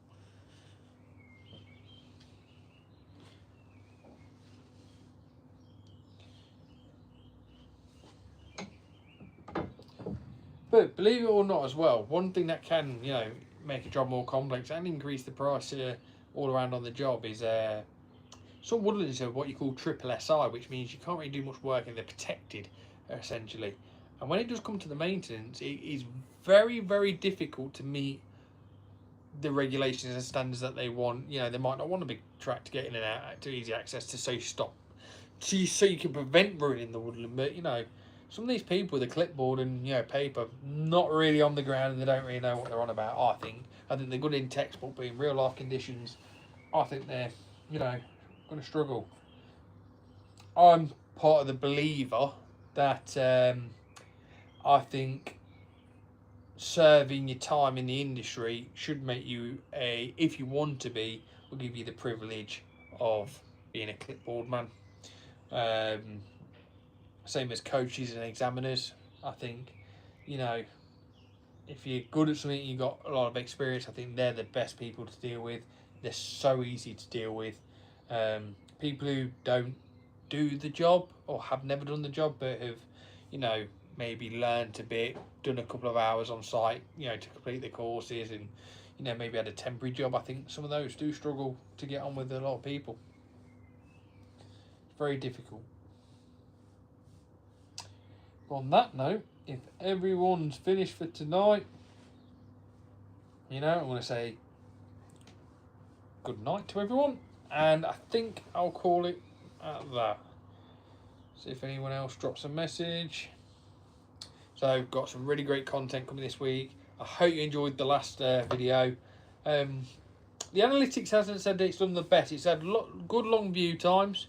But believe it or not, as well, one thing that can make a job more complex and increase the price all around on the job is some woodlands are what you call triple SI, which means you can't really do much work and they're protected, essentially. And when it does come to the maintenance, it is very, very difficult to meet the regulations and standards that they want. They might not want a big track to get in and out, to easy access, to so you can prevent ruining the woodland. But some of these people with a clipboard and paper, not really on the ground, and they don't really know what they're on about. I think they're good in textbook, but in real life conditions, I think they're going to struggle. I'm part of the believer that I think serving your time in the industry should make you if you want to be, will give you the privilege of being a clipboard man. Same as coaches and examiners. I think, if you're good at something, you've got a lot of experience, I think they're the best people to deal with. They're so easy to deal with. People who don't do the job or have never done the job but have, maybe learned a bit, done a couple of hours on site, to complete the courses, and, maybe had a temporary job. I think some of those do struggle to get on with a lot of people. It's very difficult. On that note, if everyone's finished for tonight, I'm going to say good night to everyone, and I think I'll call it at that. See if anyone else drops a message. So got some really great content coming this week. I hope you enjoyed the last video. The analytics hasn't said that it's done the best. It's had good long view times.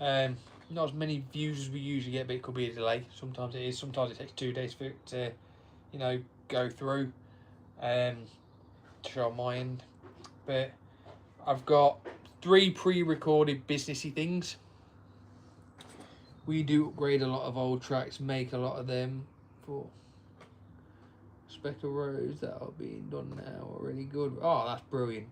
Not as many views as we usually get, but it could be a delay. Sometimes it is. Sometimes it takes 2 days for it to, you know, go through. To show on my end. But I've got 3 pre-recorded businessy things. We do upgrade a lot of old tracks, make a lot of them for Speckle Roads that are being done now are really good. Oh, that's brilliant.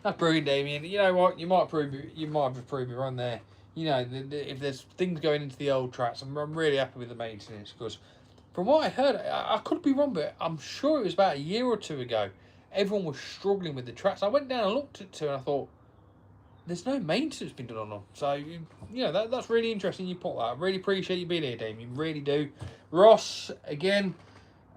That's brilliant, Damien. You know what? You might have proved me wrong there. You know, if there's things going into the old tracks, I'm really happy with the maintenance, because from what I heard, I could be wrong, but I'm sure it was about a year or 2 ago, everyone was struggling with the tracks. I went down and looked at it and I thought, there's no maintenance been done on them. So, you know, that's really interesting you put that. I really appreciate you being here, Damien. Really do. Ross, again,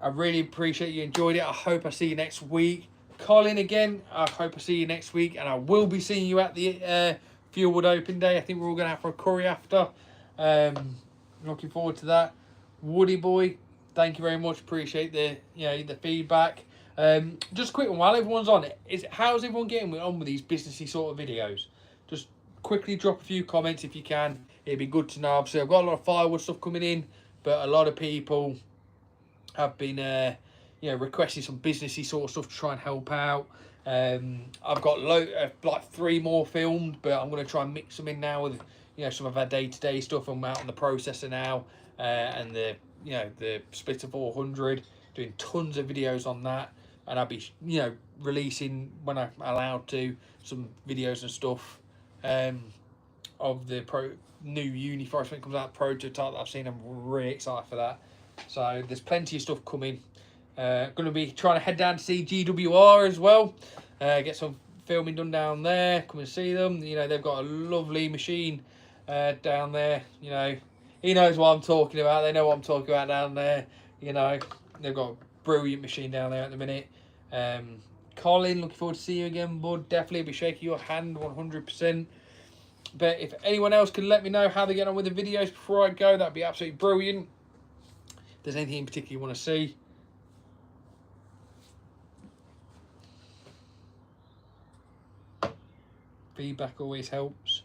I really appreciate you enjoyed it. I hope I see you next week. Colin, again, I hope I see you next week. And I will be seeing you at the Fuelwood Open Day. I think we're all going to have for a curry after. Looking forward to that. Woody Boy, thank you very much. Appreciate the feedback. Just a quick one while everyone's on it. How's everyone getting on with these businessy sort of videos? Just quickly drop a few comments if you can. It'd be good to know. Obviously, I've got a lot of firewood stuff coming in, but a lot of people have been requesting some businessy sort of stuff to try and help out. I've got like 3 more filmed, but I'm going to try and mix them in now with some of our day-to-day stuff. I'm out on the processor now, and the Splitter 400, doing tons of videos on that, and I'll be releasing when I'm allowed to some videos and stuff of the new Uniforest when it comes out, prototype that I've seen. I'm really excited for that. So there's plenty of stuff coming. Going to be trying to head down to see GWR as well. Get some filming done down there. Come and see them. They've got a lovely machine down there. He knows what I'm talking about. They know what I'm talking about down there. They've got a brilliant machine down there at the minute. Colin, looking forward to seeing you again, bud. Definitely be shaking your hand 100%. But if anyone else can let me know how they get on with the videos before I go, that'd be absolutely brilliant. If there's anything in particular you want to see. Feedback always helps.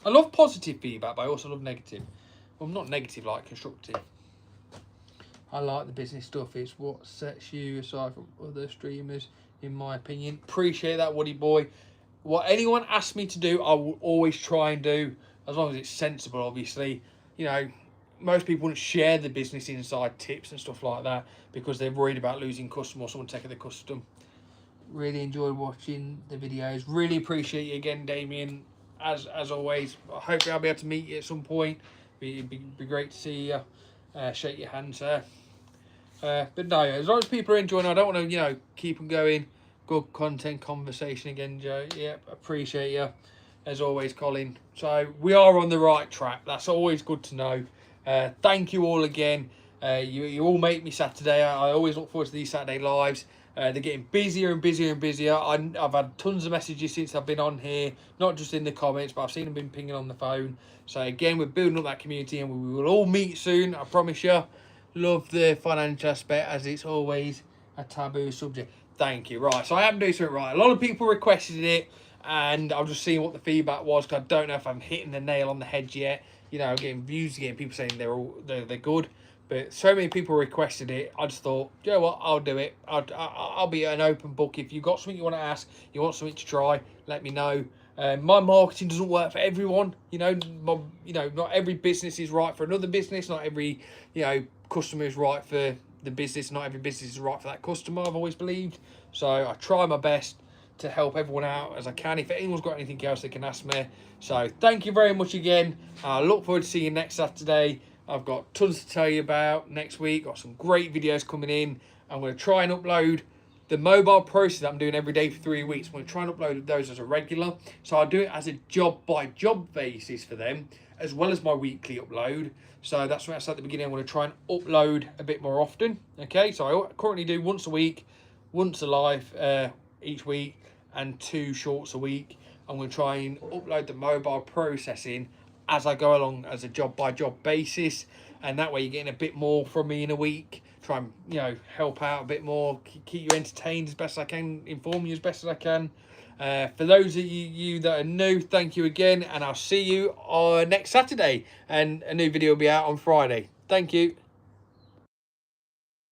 I love positive feedback, but I also love negative. Well, not negative, like constructive. I like the business stuff. It's what sets you aside from other streamers, in my opinion. Appreciate that, Woody Boy. What anyone asks me to do, I will always try and do, as long as it's sensible, obviously. Most people wouldn't share the business inside tips and stuff like that because they're worried about losing custom or someone taking the custom. Really enjoyed watching the videos. Really appreciate you again, Damien. As always, hopefully I'll be able to meet you at some point. It'd be great to see you. Shake your hand, sir. But no, as long as people are enjoying, I don't want to, keep them going. Good content conversation again, Joe. Yep, appreciate you. As always, Colin. So we are on the right track. That's always good to know. Thank you all again. You all make me Saturday. I always look forward to these Saturday lives. They're getting busier and busier and busier. I've had tons of messages since I've been on here, not just in the comments, but I've seen them been pinging on the phone. So again, we're building up that community, and we will all meet soon, I promise you. Love the financial aspect, as it's always a taboo subject. Thank you. Right, so I am doing something right. A lot of people requested it, and I'm just seeing what the feedback was, because I don't know if I'm hitting the nail on the head yet. I'm getting views, getting people saying they're good. But so many people requested it, I just thought, you know what, I'll do it. I'll be an open book. If you've got something you want to ask, you want something to try, let me know. My marketing doesn't work for everyone. Not every business is right for another business. Not every, customer is right for the business. Not every business is right for that customer, I've always believed. So I try my best to help everyone out as I can. If anyone's got anything else, they can ask me. So thank you very much again. I look forward to seeing you next Saturday. I've got tons to tell you about next week. Got some great videos coming in. I'm going to try and upload the mobile process that I'm doing every day for 3 weeks. I'm going to try and upload those as a regular. So I'll do it as a job-by-job basis for them, as well as my weekly upload. So that's what I said at the beginning. I'm going to try and upload a bit more often. Okay, so I currently do once a week, once a live each week, and 2 shorts a week. I'm going to try and upload the mobile processing as I go along as a job by job basis, and that way you're getting a bit more from me in a week. Try and, you know, help out a bit more, keep you entertained as best as I can, inform you as best as I can. For those of you that are new, thank you again, and I'll see you on next Saturday, and a new video will be out on Friday. Thank you.